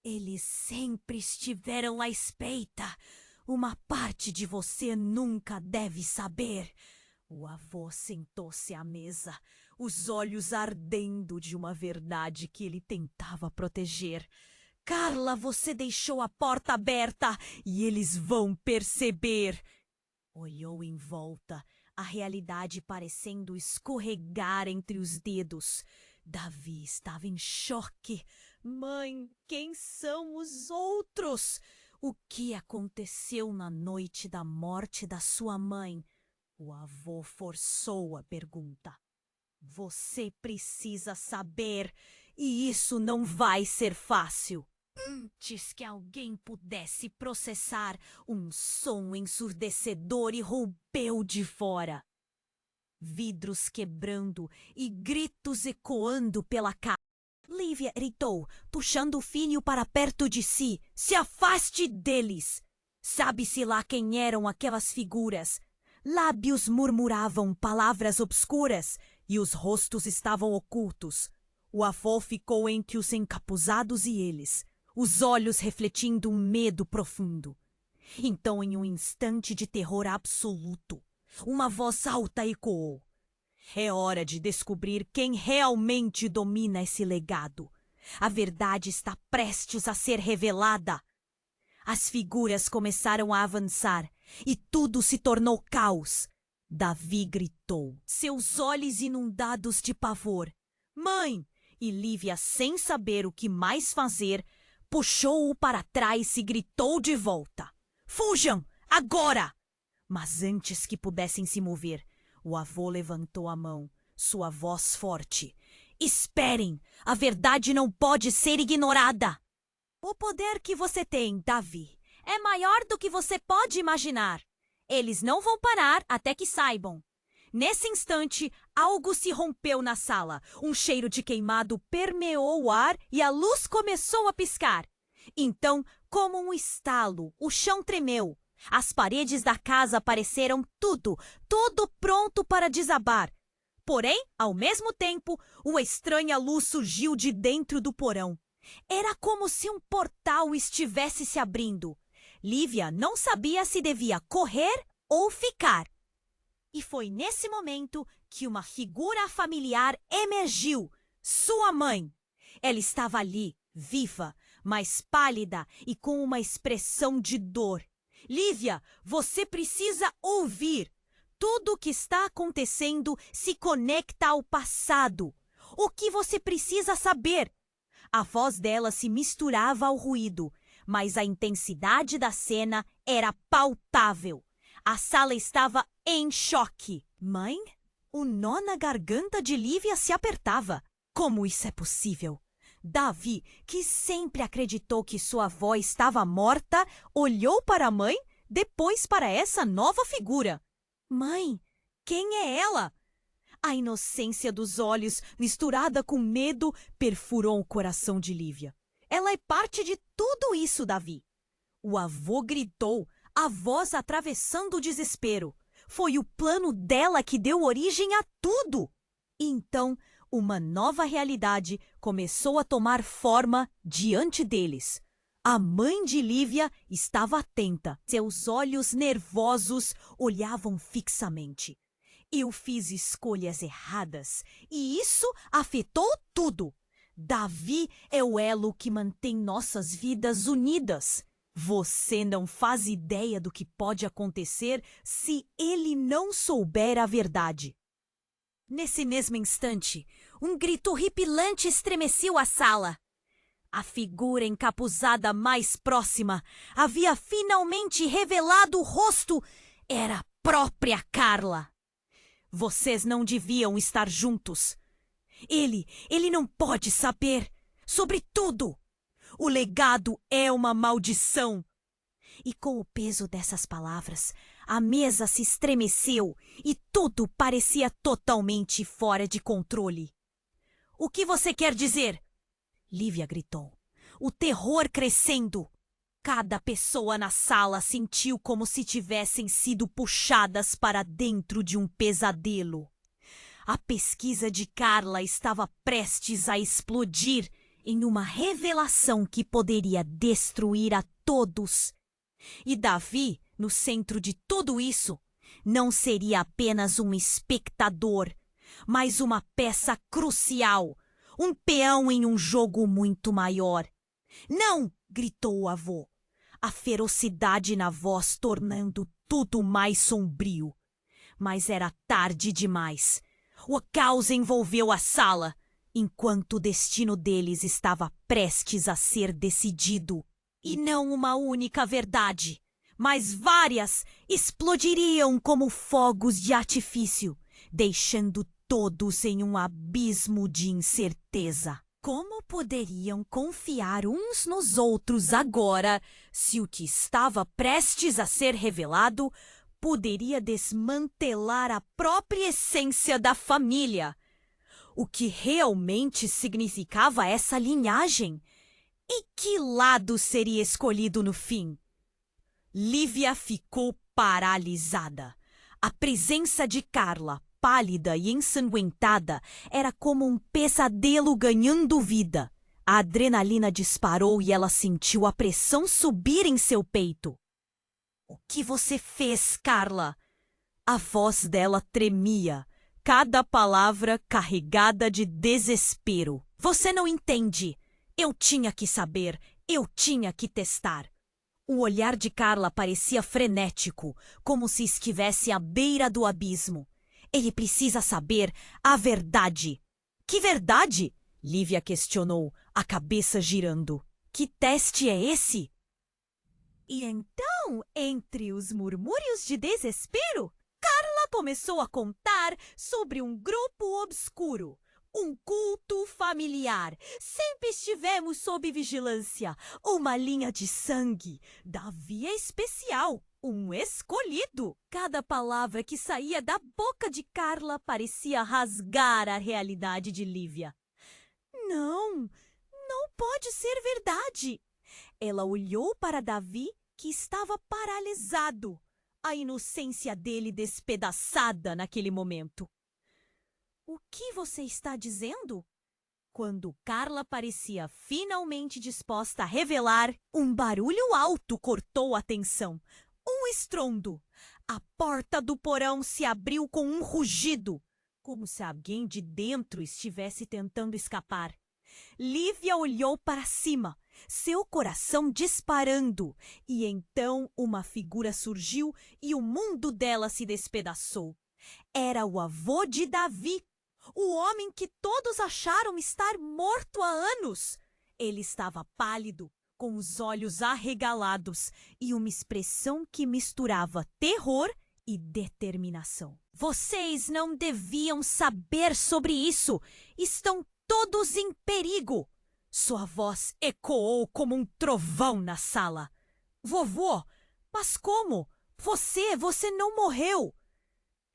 eles sempre estiveram à espreita. Uma parte de você nunca deve saber. O avô sentou-se à mesa, os olhos ardendo de uma verdade que ele tentava proteger. Carla, você deixou a porta aberta e eles vão perceber. Olhou em volta, a realidade parecendo escorregar entre os dedos. Davi estava em choque. Mãe, quem são os outros? O que aconteceu na noite da morte da sua mãe? O avô forçou a pergunta. Você precisa saber, e isso não vai ser fácil. Antes que alguém pudesse processar, um som ensurdecedor irrompeu de fora. Vidros quebrando e gritos ecoando pela casa. Lívia gritou, puxando o filho para perto de si. Se afaste deles! Sabe-se lá quem eram aquelas figuras. Lábios murmuravam palavras obscuras e os rostos estavam ocultos. O avô ficou entre os encapuzados e eles, os olhos refletindo um medo profundo. Então, em um instante de terror absoluto, uma voz alta ecoou. É hora de descobrir quem realmente domina esse legado. A verdade está prestes a ser revelada. As figuras começaram a avançar e tudo se tornou caos. Davi gritou, seus olhos inundados de pavor. Mãe! E Lívia, sem saber o que mais fazer, puxou-o para trás e gritou de volta. Fujam! Agora! Mas antes que pudessem se mover, o avô levantou a mão, sua voz forte. Esperem! A verdade não pode ser ignorada! O poder que você tem, Davi, é maior do que você pode imaginar. Eles não vão parar até que saibam. Nesse instante, algo se rompeu na sala. Um cheiro de queimado permeou o ar e a luz começou a piscar. Então, como um estalo, o chão tremeu. As paredes da casa pareceram tudo pronto para desabar. Porém, ao mesmo tempo, uma estranha luz surgiu de dentro do porão. Era como se um portal estivesse se abrindo. Lívia não sabia se devia correr ou ficar. E foi nesse momento que uma figura familiar emergiu. Sua mãe. Ela estava ali, viva, mas pálida e com uma expressão de dor. Lívia, você precisa ouvir. Tudo o que está acontecendo se conecta ao passado. O que você precisa saber? A voz dela se misturava ao ruído, mas a intensidade da cena era palpável. A sala estava em choque. Mãe? O nó na garganta de Lívia se apertava. Como isso é possível? Davi, que sempre acreditou que sua avó estava morta, olhou para a mãe, depois para essa nova figura. Mãe, quem é ela? A inocência dos olhos, misturada com medo, perfurou o coração de Lívia. Ela é parte de tudo isso, Davi. O avô gritou, a voz atravessando o desespero. Foi o plano dela que deu origem a tudo. E então, uma nova realidade começou a tomar forma diante deles. A mãe de Lívia estava atenta. Seus olhos nervosos olhavam fixamente. Eu fiz escolhas erradas e isso afetou tudo. Davi é o elo que mantém nossas vidas unidas. Você não faz ideia do que pode acontecer se ele não souber a verdade. Nesse mesmo instante, um grito horripilante estremeceu a sala. A figura encapuzada mais próxima havia finalmente revelado o rosto. Era a própria Carla. Vocês não deviam estar juntos. Ele não pode saber sobre tudo. O legado é uma maldição. E com o peso dessas palavras, a mesa se estremeceu e tudo parecia totalmente fora de controle. O que você quer dizer? Lívia gritou, o terror crescendo. Cada pessoa na sala sentiu como se tivessem sido puxadas para dentro de um pesadelo. A pesquisa de Carla estava prestes a explodir em uma revelação que poderia destruir a todos. E Davi, no centro de tudo isso, não seria apenas um espectador, mas uma peça crucial, um peão em um jogo muito maior. Não! Gritou o avô, a ferocidade na voz tornando tudo mais sombrio. Mas era tarde demais. O caos envolveu a sala, enquanto o destino deles estava prestes a ser decidido. E não uma única verdade, mas várias explodiriam como fogos de artifício, deixando todos em um abismo de incerteza. Como poderiam confiar uns nos outros agora, se o que estava prestes a ser revelado poderia desmantelar a própria essência da família? O que realmente significava essa linhagem? E que lado seria escolhido no fim? Lívia ficou paralisada. A presença de Carla, pálida e ensanguentada, era como um pesadelo ganhando vida. A adrenalina disparou e ela sentiu a pressão subir em seu peito. O que você fez, Carla? A voz dela tremia, cada palavra carregada de desespero. Você não entende. Eu tinha que saber, eu tinha que testar. O olhar de Carla parecia frenético, como se estivesse à beira do abismo. Ele precisa saber a verdade. Que verdade? Lívia questionou, a cabeça girando. Que teste é esse? E então, entre os murmúrios de desespero, Carla começou a contar sobre um grupo obscuro. Um culto familiar. Sempre estivemos sob vigilância. Uma linha de sangue. Davi é especial. Um escolhido. Cada palavra que saía da boca de Carla parecia rasgar a realidade de Lívia. Não, não pode ser verdade. Ela olhou para Davi, que estava paralisado. A inocência dele despedaçada naquele momento. O que você está dizendo? Quando Carla parecia finalmente disposta a revelar, um barulho alto cortou a tensão. Um estrondo. A porta do porão se abriu com um rugido, como se alguém de dentro estivesse tentando escapar. Lívia olhou para cima, seu coração disparando, e então uma figura surgiu e o mundo dela se despedaçou. Era o avô de Davi. O homem que todos acharam estar morto há anos. Ele estava pálido, com os olhos arregalados e uma expressão que misturava terror e determinação. Vocês não deviam saber sobre isso. Estão todos em perigo. Sua voz ecoou como um trovão na sala. Vovô, mas como? Você não morreu.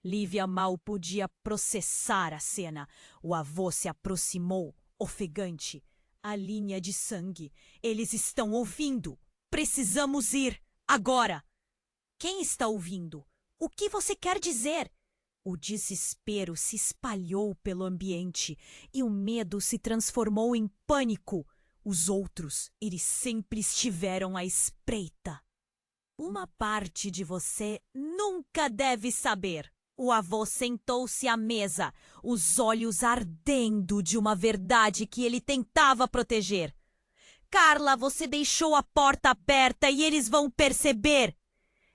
Lívia mal podia processar a cena. O avô se aproximou, ofegante. A linha de sangue. Eles estão ouvindo. Precisamos ir. Agora. Quem está ouvindo? O que você quer dizer? O desespero se espalhou pelo ambiente e o medo se transformou em pânico. Os outros, eles sempre estiveram à espreita. Uma parte de você nunca deve saber. O avô sentou-se à mesa, os olhos ardendo de uma verdade que ele tentava proteger. Carla, você deixou a porta aberta e eles vão perceber.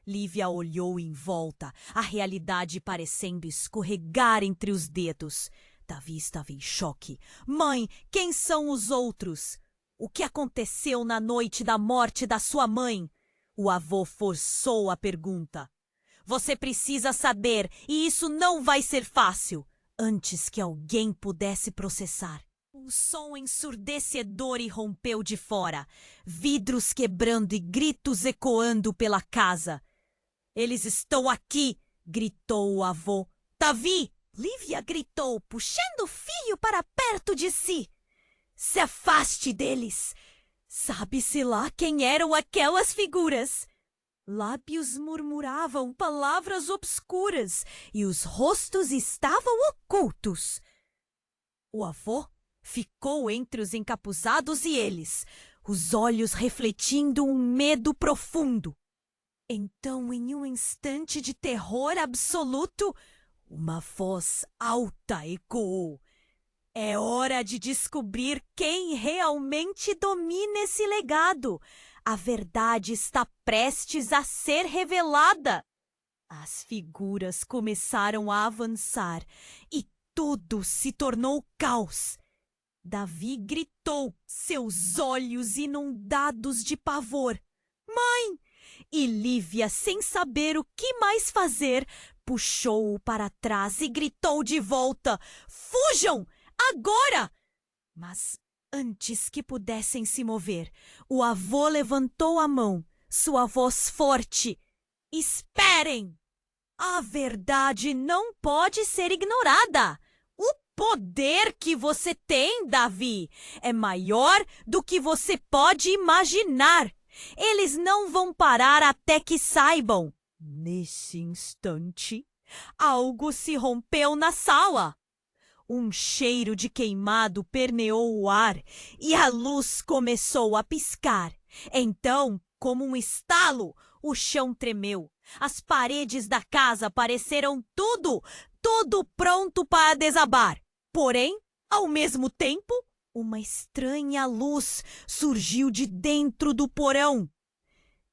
Lívia olhou em volta, a realidade parecendo escorregar entre os dedos. Davi estava em choque. Mãe, quem são os outros? O que aconteceu na noite da morte da sua mãe? O avô forçou a pergunta. Você precisa saber, e isso não vai ser fácil, antes que alguém pudesse processar. Um som ensurdecedor irrompeu de fora, vidros quebrando e gritos ecoando pela casa. Eles estão aqui, gritou o avô. Davi! Lívia gritou, puxando o filho para perto de si. Se afaste deles! Sabe-se lá quem eram aquelas figuras. Lábios murmuravam palavras obscuras e os rostos estavam ocultos. O avô ficou entre os encapuzados e eles, os olhos refletindo um medo profundo. Então, em um instante de terror absoluto, uma voz alta ecoou. É hora de descobrir quem realmente domina esse legado. A verdade está prestes a ser revelada. As figuras começaram a avançar e tudo se tornou caos. Davi gritou, seus olhos inundados de pavor. Mãe! E Lívia, sem saber o que mais fazer, puxou-o para trás e gritou de volta: Fujam! Agora! Mas antes que pudessem se mover, o avô levantou a mão, sua voz forte. Esperem! A verdade não pode ser ignorada. O poder que você tem, Davi, é maior do que você pode imaginar. Eles não vão parar até que saibam. Nesse instante, algo se rompeu na sala. Um cheiro de queimado permeou o ar e a luz começou a piscar. Então, como um estalo, o chão tremeu. As paredes da casa pareceram tudo pronto para desabar. Porém, ao mesmo tempo, uma estranha luz surgiu de dentro do porão.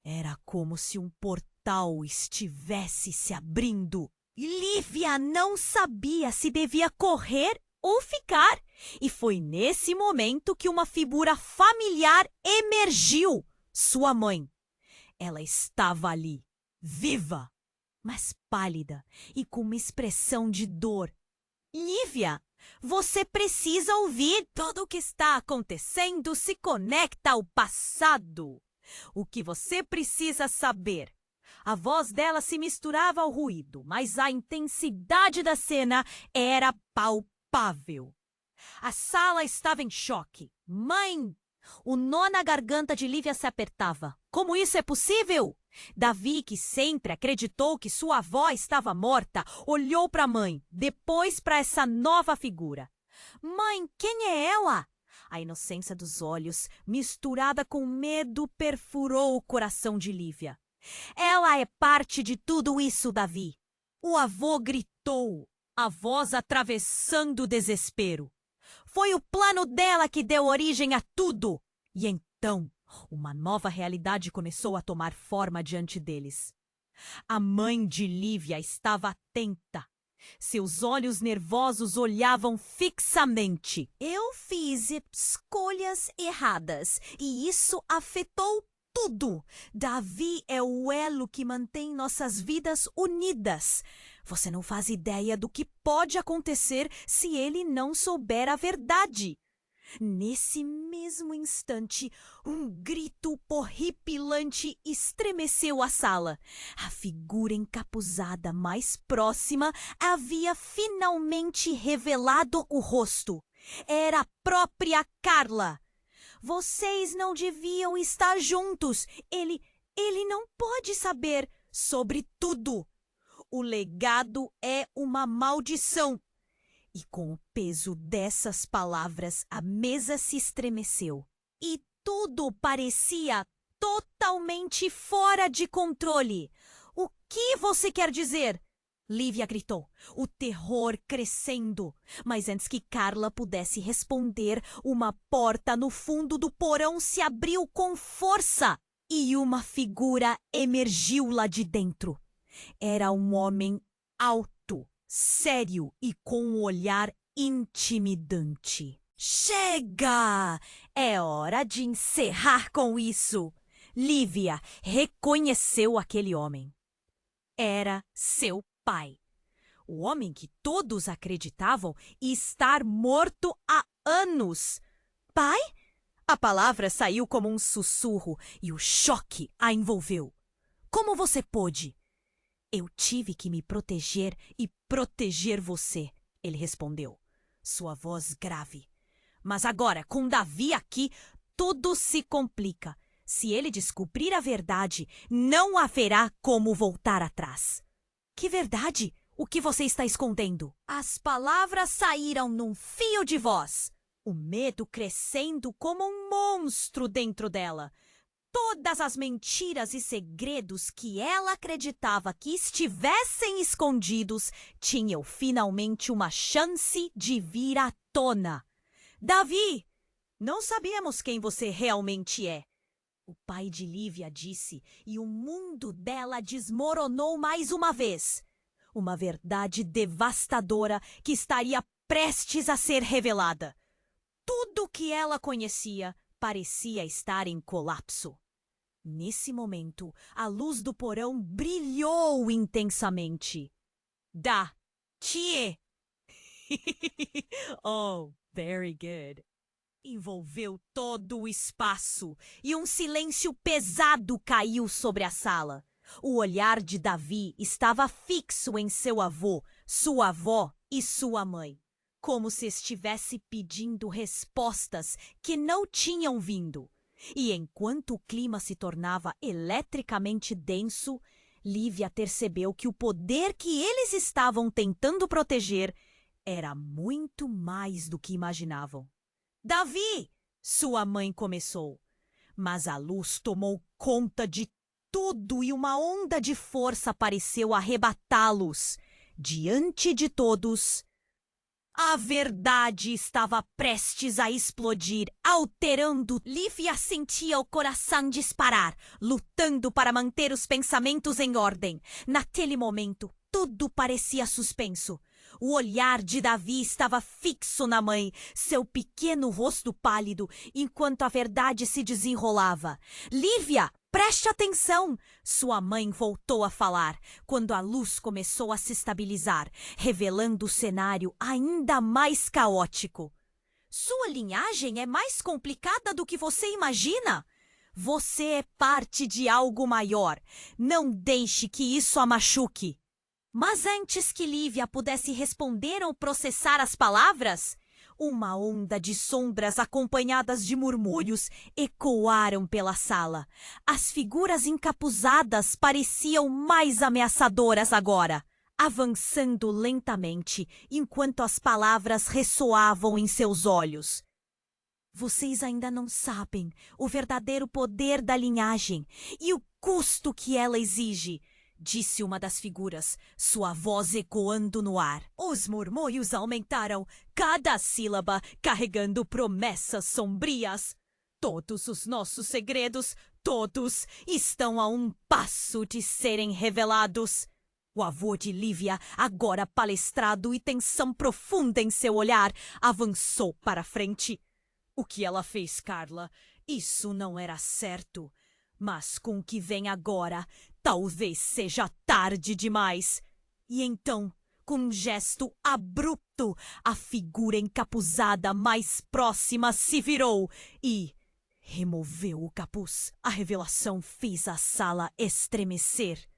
Era como se um portal estivesse se abrindo. Lívia não sabia se devia correr ou ficar. E foi nesse momento que uma figura familiar emergiu. Sua mãe. Ela estava ali, viva, mas pálida e com uma expressão de dor. Lívia, você precisa ouvir. Tudo o que está acontecendo se conecta ao passado. O que você precisa saber. A voz dela se misturava ao ruído, mas a intensidade da cena era palpável. A sala estava em choque. Mãe! O nó na garganta de Lívia se apertava. Como isso é possível? Davi, que sempre acreditou que sua avó estava morta, olhou para a mãe, depois para essa nova figura. Mãe, quem é ela? A inocência dos olhos, misturada com medo, perfurou o coração de Lívia. Ela é parte de tudo isso, Davi. O avô gritou, a voz atravessando o desespero. Foi o plano dela que deu origem a tudo. E então, uma nova realidade começou a tomar forma diante deles. A mãe de Lívia estava atenta. Seus olhos nervosos olhavam fixamente. Eu fiz escolhas erradas e isso afetou tudo. Davi é o elo que mantém nossas vidas unidas. Você não faz ideia do que pode acontecer se ele não souber a verdade. Nesse mesmo instante, um grito horripilante estremeceu a sala. A figura encapuzada mais próxima havia finalmente revelado o rosto. Era a própria Carla. Vocês não deviam estar juntos. Ele não pode saber sobre tudo. O legado é uma maldição. E com o peso dessas palavras, a mesa se estremeceu. E tudo parecia totalmente fora de controle. O que você quer dizer? Lívia gritou, o terror crescendo. Mas antes que Carla pudesse responder, uma porta no fundo do porão se abriu com força. E uma figura emergiu lá de dentro. Era um homem alto, sério e com um olhar intimidante. Chega! É hora de encerrar com isso. Lívia reconheceu aquele homem. Era seu pai. O homem que todos acreditavam estar morto há anos. Pai? A palavra saiu como um sussurro e o choque a envolveu. Como você pôde? Eu tive que me proteger e proteger você, ele respondeu, sua voz grave. Mas agora, com Davi aqui, tudo se complica. Se ele descobrir a verdade, não haverá como voltar atrás. Que verdade? O que você está escondendo? As palavras saíram num fio de voz, o medo crescendo como um monstro dentro dela. todas as mentiras e segredos que ela acreditava que estivessem escondidos tinham finalmente uma chance de vir à tona. Davi, não sabemos quem você realmente é. O pai de Lívia disse, e o mundo dela desmoronou mais uma vez. Uma verdade devastadora que estaria prestes a ser revelada. Tudo que ela conhecia parecia estar em colapso. Nesse momento, a luz do porão brilhou intensamente. Tie! Oh, very good. Envolveu todo o espaço e um silêncio pesado caiu sobre a sala. O olhar de Davi estava fixo em seu avô, sua avó e sua mãe, como se estivesse pedindo respostas que não tinham vindo. E enquanto o clima se tornava eletricamente denso, Lívia percebeu que o poder que eles estavam tentando proteger era muito mais do que imaginavam. Davi! Sua mãe começou. Mas a luz tomou conta de tudo e uma onda de força pareceu arrebatá-los. Diante de todos, a verdade estava prestes a explodir, alterando. Lívia sentia o coração disparar, lutando para manter os pensamentos em ordem. Naquele momento, tudo parecia suspenso. O olhar de Davi estava fixo na mãe, seu pequeno rosto pálido, enquanto a verdade se desenrolava. Lívia, preste atenção! Sua mãe voltou a falar, quando a luz começou a se estabilizar, revelando o cenário ainda mais caótico. Sua linhagem é mais complicada do que você imagina. Você é parte de algo maior. Não deixe que isso a machuque. Mas antes que Lívia pudesse responder ou processar as palavras, uma onda de sombras acompanhadas de murmúrios ecoaram pela sala. As figuras encapuzadas pareciam mais ameaçadoras agora, avançando lentamente enquanto as palavras ressoavam em seus olhos. Vocês ainda não sabem o verdadeiro poder da linhagem e o custo que ela exige, disse uma das figuras, sua voz ecoando no ar. Os murmúrios aumentaram, cada sílaba carregando promessas sombrias. Todos os nossos segredos, todos, estão a um passo de serem revelados. O avô de Lívia, agora palestrado e tensão profunda em seu olhar, avançou para a frente. O que ela fez, Carla? Isso não era certo. Mas com o que vem agora, talvez seja tarde demais. E então, com um gesto abrupto, a figura encapuzada mais próxima se virou e removeu o capuz. A revelação fez a sala estremecer.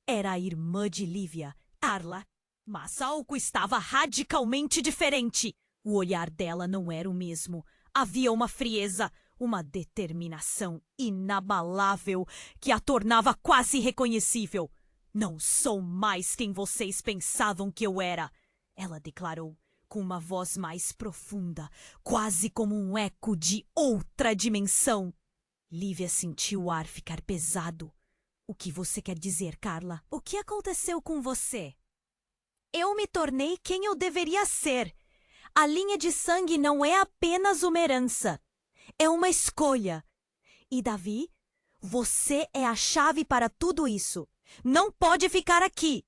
Era a irmã de Lívia, Carla, mas algo estava radicalmente diferente. O olhar dela não era o mesmo. Havia uma frieza, uma determinação inabalável que a tornava quase irreconhecível. Não sou mais quem vocês pensavam que eu era, ela declarou, com uma voz mais profunda, quase como um eco de outra dimensão. Lívia sentiu o ar ficar pesado. O que você quer dizer, Carla? O que aconteceu com você? Eu me tornei quem eu deveria ser. A linha de sangue não é apenas uma herança. É uma escolha. E Davi, você é a chave para tudo isso. Não pode ficar aqui.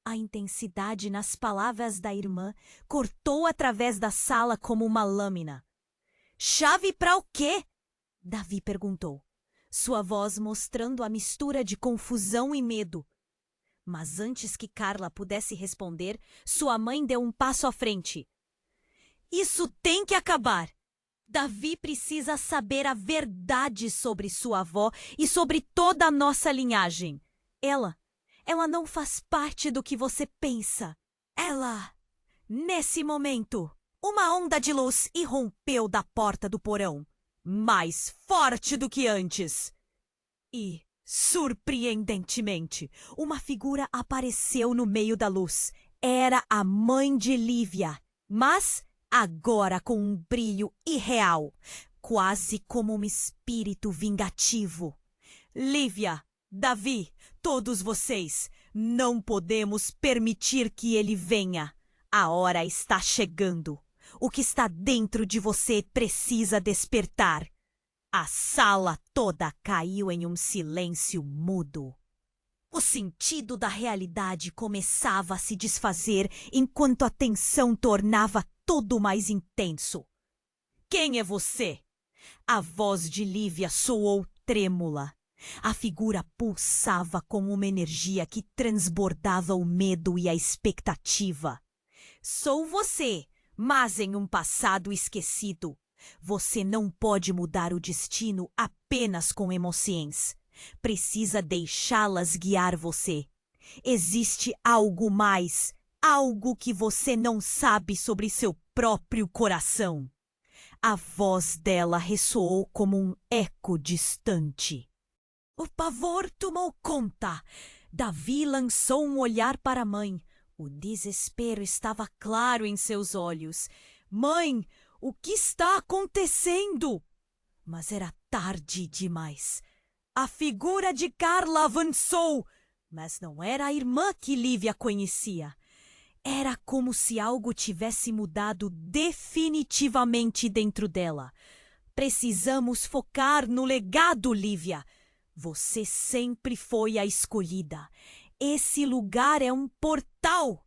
A intensidade nas palavras da irmã cortou através da sala como uma lâmina. Chave para o quê? Davi perguntou, sua voz mostrando a mistura de confusão e medo. Mas antes que Carla pudesse responder, sua mãe deu um passo à frente. Isso tem que acabar. Davi precisa saber a verdade sobre sua avó e sobre toda a nossa linhagem. Ela não faz parte do que você pensa. Nesse momento, uma onda de luz irrompeu da porta do porão, mais forte do que antes. E, surpreendentemente, uma figura apareceu no meio da luz. Era a mãe de Lívia, mas agora com um brilho irreal. quase como um espírito vingativo. Lívia, Davi, todos vocês, não podemos permitir que ele venha. A hora está chegando. O que está dentro de você precisa despertar. A sala toda caiu em um silêncio mudo. O sentido da realidade começava a se desfazer enquanto a tensão tornava tudo mais intenso. Quem é você? A voz de Lívia soou trêmula. A figura pulsava com uma energia que transbordava o medo e a expectativa. Sou você, mas em um passado esquecido. Você não pode mudar o destino apenas com emoções. Precisa deixá-las guiar você. Existe algo mais, algo que você não sabe sobre seu próprio coração. A voz dela ressoou como um eco distante. O pavor tomou conta. Davi lançou um olhar para a mãe. O desespero estava claro em seus olhos. Mãe, o que está acontecendo? Mas era tarde demais. A figura de Carla avançou, mas não era a irmã que Lívia conhecia. Era como se algo tivesse mudado definitivamente dentro dela. Precisamos focar no legado, Lívia. Você sempre foi a escolhida. Esse lugar é um portal.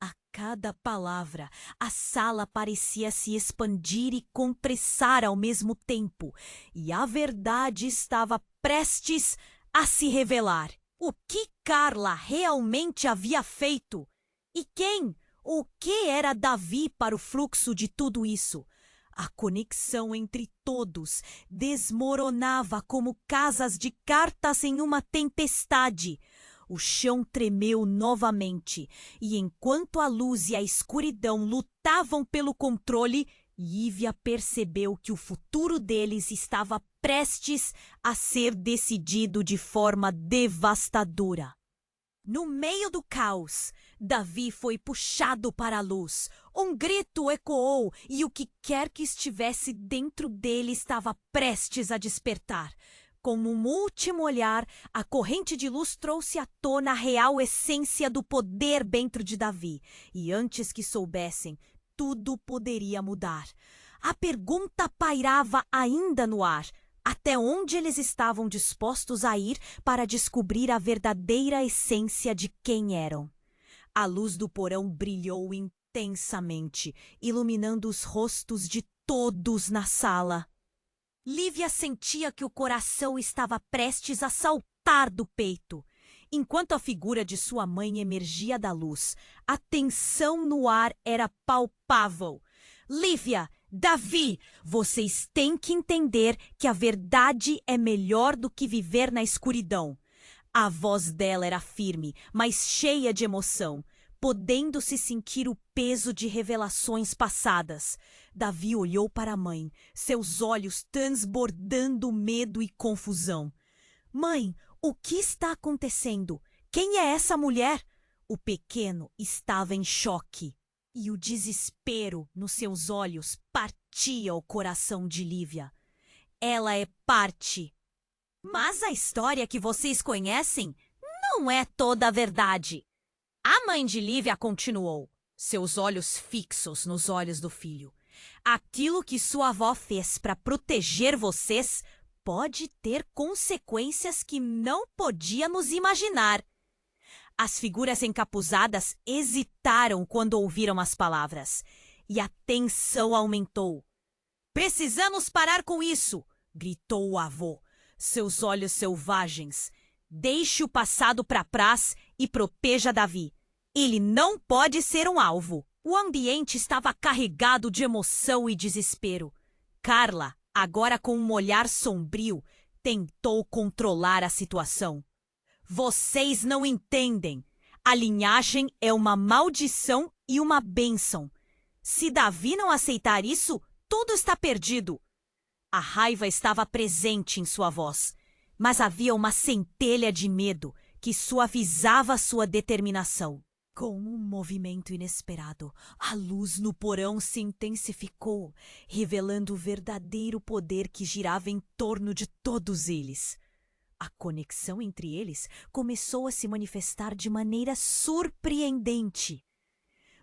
A cada palavra, a sala parecia se expandir e compressar ao mesmo tempo, e a verdade estava prestes a se revelar. O que Carla realmente havia feito? E quem? O que era Davi para o fluxo de tudo isso? A conexão entre todos desmoronava como casas de cartas em uma tempestade. O chão tremeu novamente, e enquanto a luz e a escuridão lutavam pelo controle, Lívia percebeu que o futuro deles estava prestes a ser decidido de forma devastadora. No meio do caos, Davi foi puxado para a luz. Um grito ecoou e o que quer que estivesse dentro dele estava prestes a despertar. Com um último olhar, a corrente de luz trouxe à tona a real essência do poder dentro de Davi. E antes que soubessem, tudo poderia mudar. A pergunta pairava ainda no ar. Até onde eles estavam dispostos a ir para descobrir a verdadeira essência de quem eram? A luz do porão brilhou intensamente, iluminando os rostos de todos na sala. Lívia sentia que o coração estava prestes a saltar do peito. Enquanto a figura de sua mãe emergia da luz, a tensão no ar era palpável. Lívia, Davi, vocês têm que entender que a verdade é melhor do que viver na escuridão. A voz dela era firme, mas cheia de emoção, podendo-se sentir o peso de revelações passadas. Davi olhou para a mãe, seus olhos transbordando medo e confusão. Mãe, o que está acontecendo? Quem é essa mulher? O pequeno estava em choque. E o desespero nos seus olhos partia o coração de Lívia. Ela é parte. Mas a história que vocês conhecem não é toda a verdade. A mãe de Lívia continuou, seus olhos fixos nos olhos do filho. Aquilo que sua avó fez para proteger vocês pode ter consequências que não podíamos imaginar. As figuras encapuzadas hesitaram quando ouviram as palavras, e a tensão aumentou. Precisamos parar com isso, gritou o avô, seus olhos selvagens. Deixe o passado para trás e proteja Davi. Ele não pode ser um alvo. O ambiente estava carregado de emoção e desespero. Carla, agora com um olhar sombrio, tentou controlar a situação. Vocês não entendem. A linhagem é uma maldição e uma bênção. Se Davi não aceitar isso, tudo está perdido. A raiva estava presente em sua voz, mas havia uma centelha de medo que suavizava sua determinação. Com um movimento inesperado, a luz no porão se intensificou, revelando o verdadeiro poder que girava em torno de todos eles. A conexão entre eles começou a se manifestar de maneira surpreendente.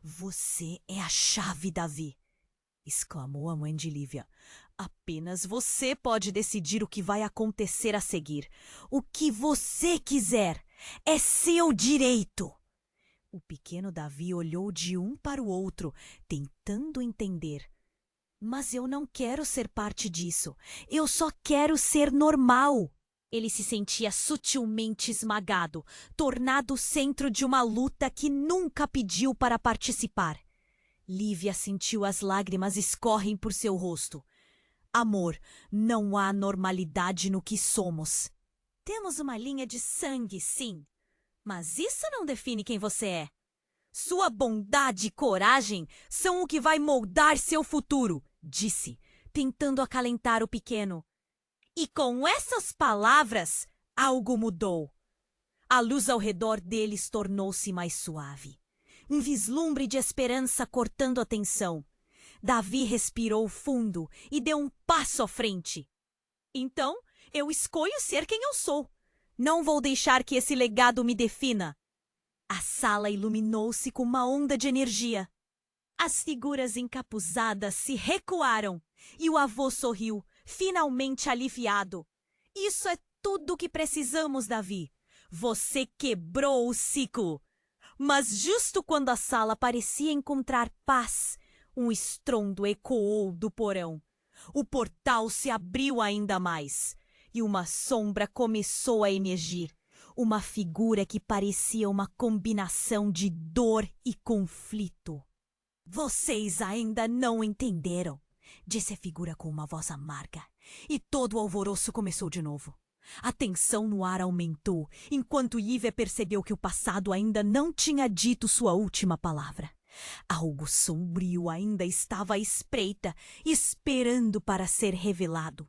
Você é a chave, Davi! Exclamou a mãe de Lívia. Apenas você pode decidir o que vai acontecer a seguir. O que você quiser. É seu direito. O pequeno Davi olhou de um para o outro, tentando entender. Mas eu não quero ser parte disso. Eu só quero ser normal. Ele se sentia sutilmente esmagado, tornado o centro de uma luta que nunca pediu para participar. Lívia sentiu as lágrimas escorrem por seu rosto. Amor, não há normalidade no que somos. Temos uma linha de sangue, sim. Mas isso não define quem você é. Sua bondade e coragem são o que vai moldar seu futuro, disse, tentando acalentar o pequeno. E com essas palavras, algo mudou. A luz ao redor deles tornou-se mais suave. Um vislumbre de esperança cortando a tensão. Davi respirou fundo e deu um passo à frente. Então, eu escolho ser quem eu sou. Não vou deixar que esse legado me defina. A sala iluminou-se com uma onda de energia. As figuras encapuzadas se recuaram e o avô sorriu, finalmente aliviado. Isso é tudo o que precisamos, Davi. Você quebrou o ciclo. Mas justo quando a sala parecia encontrar paz, um estrondo ecoou do porão. O portal se abriu ainda mais e uma sombra começou a emergir. Uma figura que parecia uma combinação de dor e conflito. Vocês ainda não entenderam, disse a figura com uma voz amarga. E todo o alvoroço começou de novo. A tensão no ar aumentou, enquanto Lívia percebeu que o passado ainda não tinha dito sua última palavra. Algo sombrio ainda estava à espreita, esperando para ser revelado.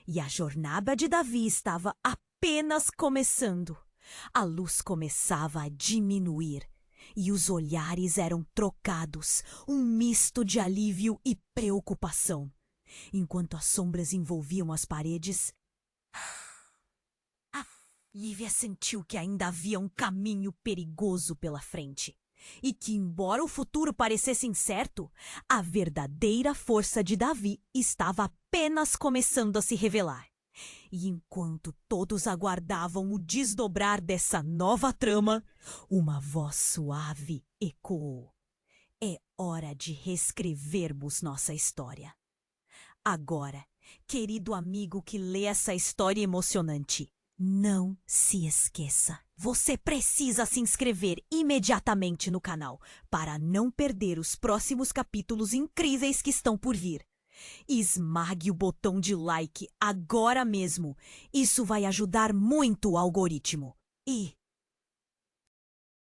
E a jornada de Davi estava apenas começando. A luz começava a diminuir e os olhares eram trocados, um misto de alívio e preocupação. Enquanto as sombras envolviam as paredes, Lívia sentiu que ainda havia um caminho perigoso pela frente. E que, embora o futuro parecesse incerto, a verdadeira força de Davi estava apenas começando a se revelar. E enquanto todos aguardavam o desdobrar dessa nova trama, uma voz suave ecoou. É hora de reescrevermos nossa história. Agora, querido amigo que lê essa história emocionante, não se esqueça. Você precisa se inscrever imediatamente no canal para não perder os próximos capítulos incríveis que estão por vir. Esmague o botão de like agora mesmo. Isso vai ajudar muito o algoritmo. E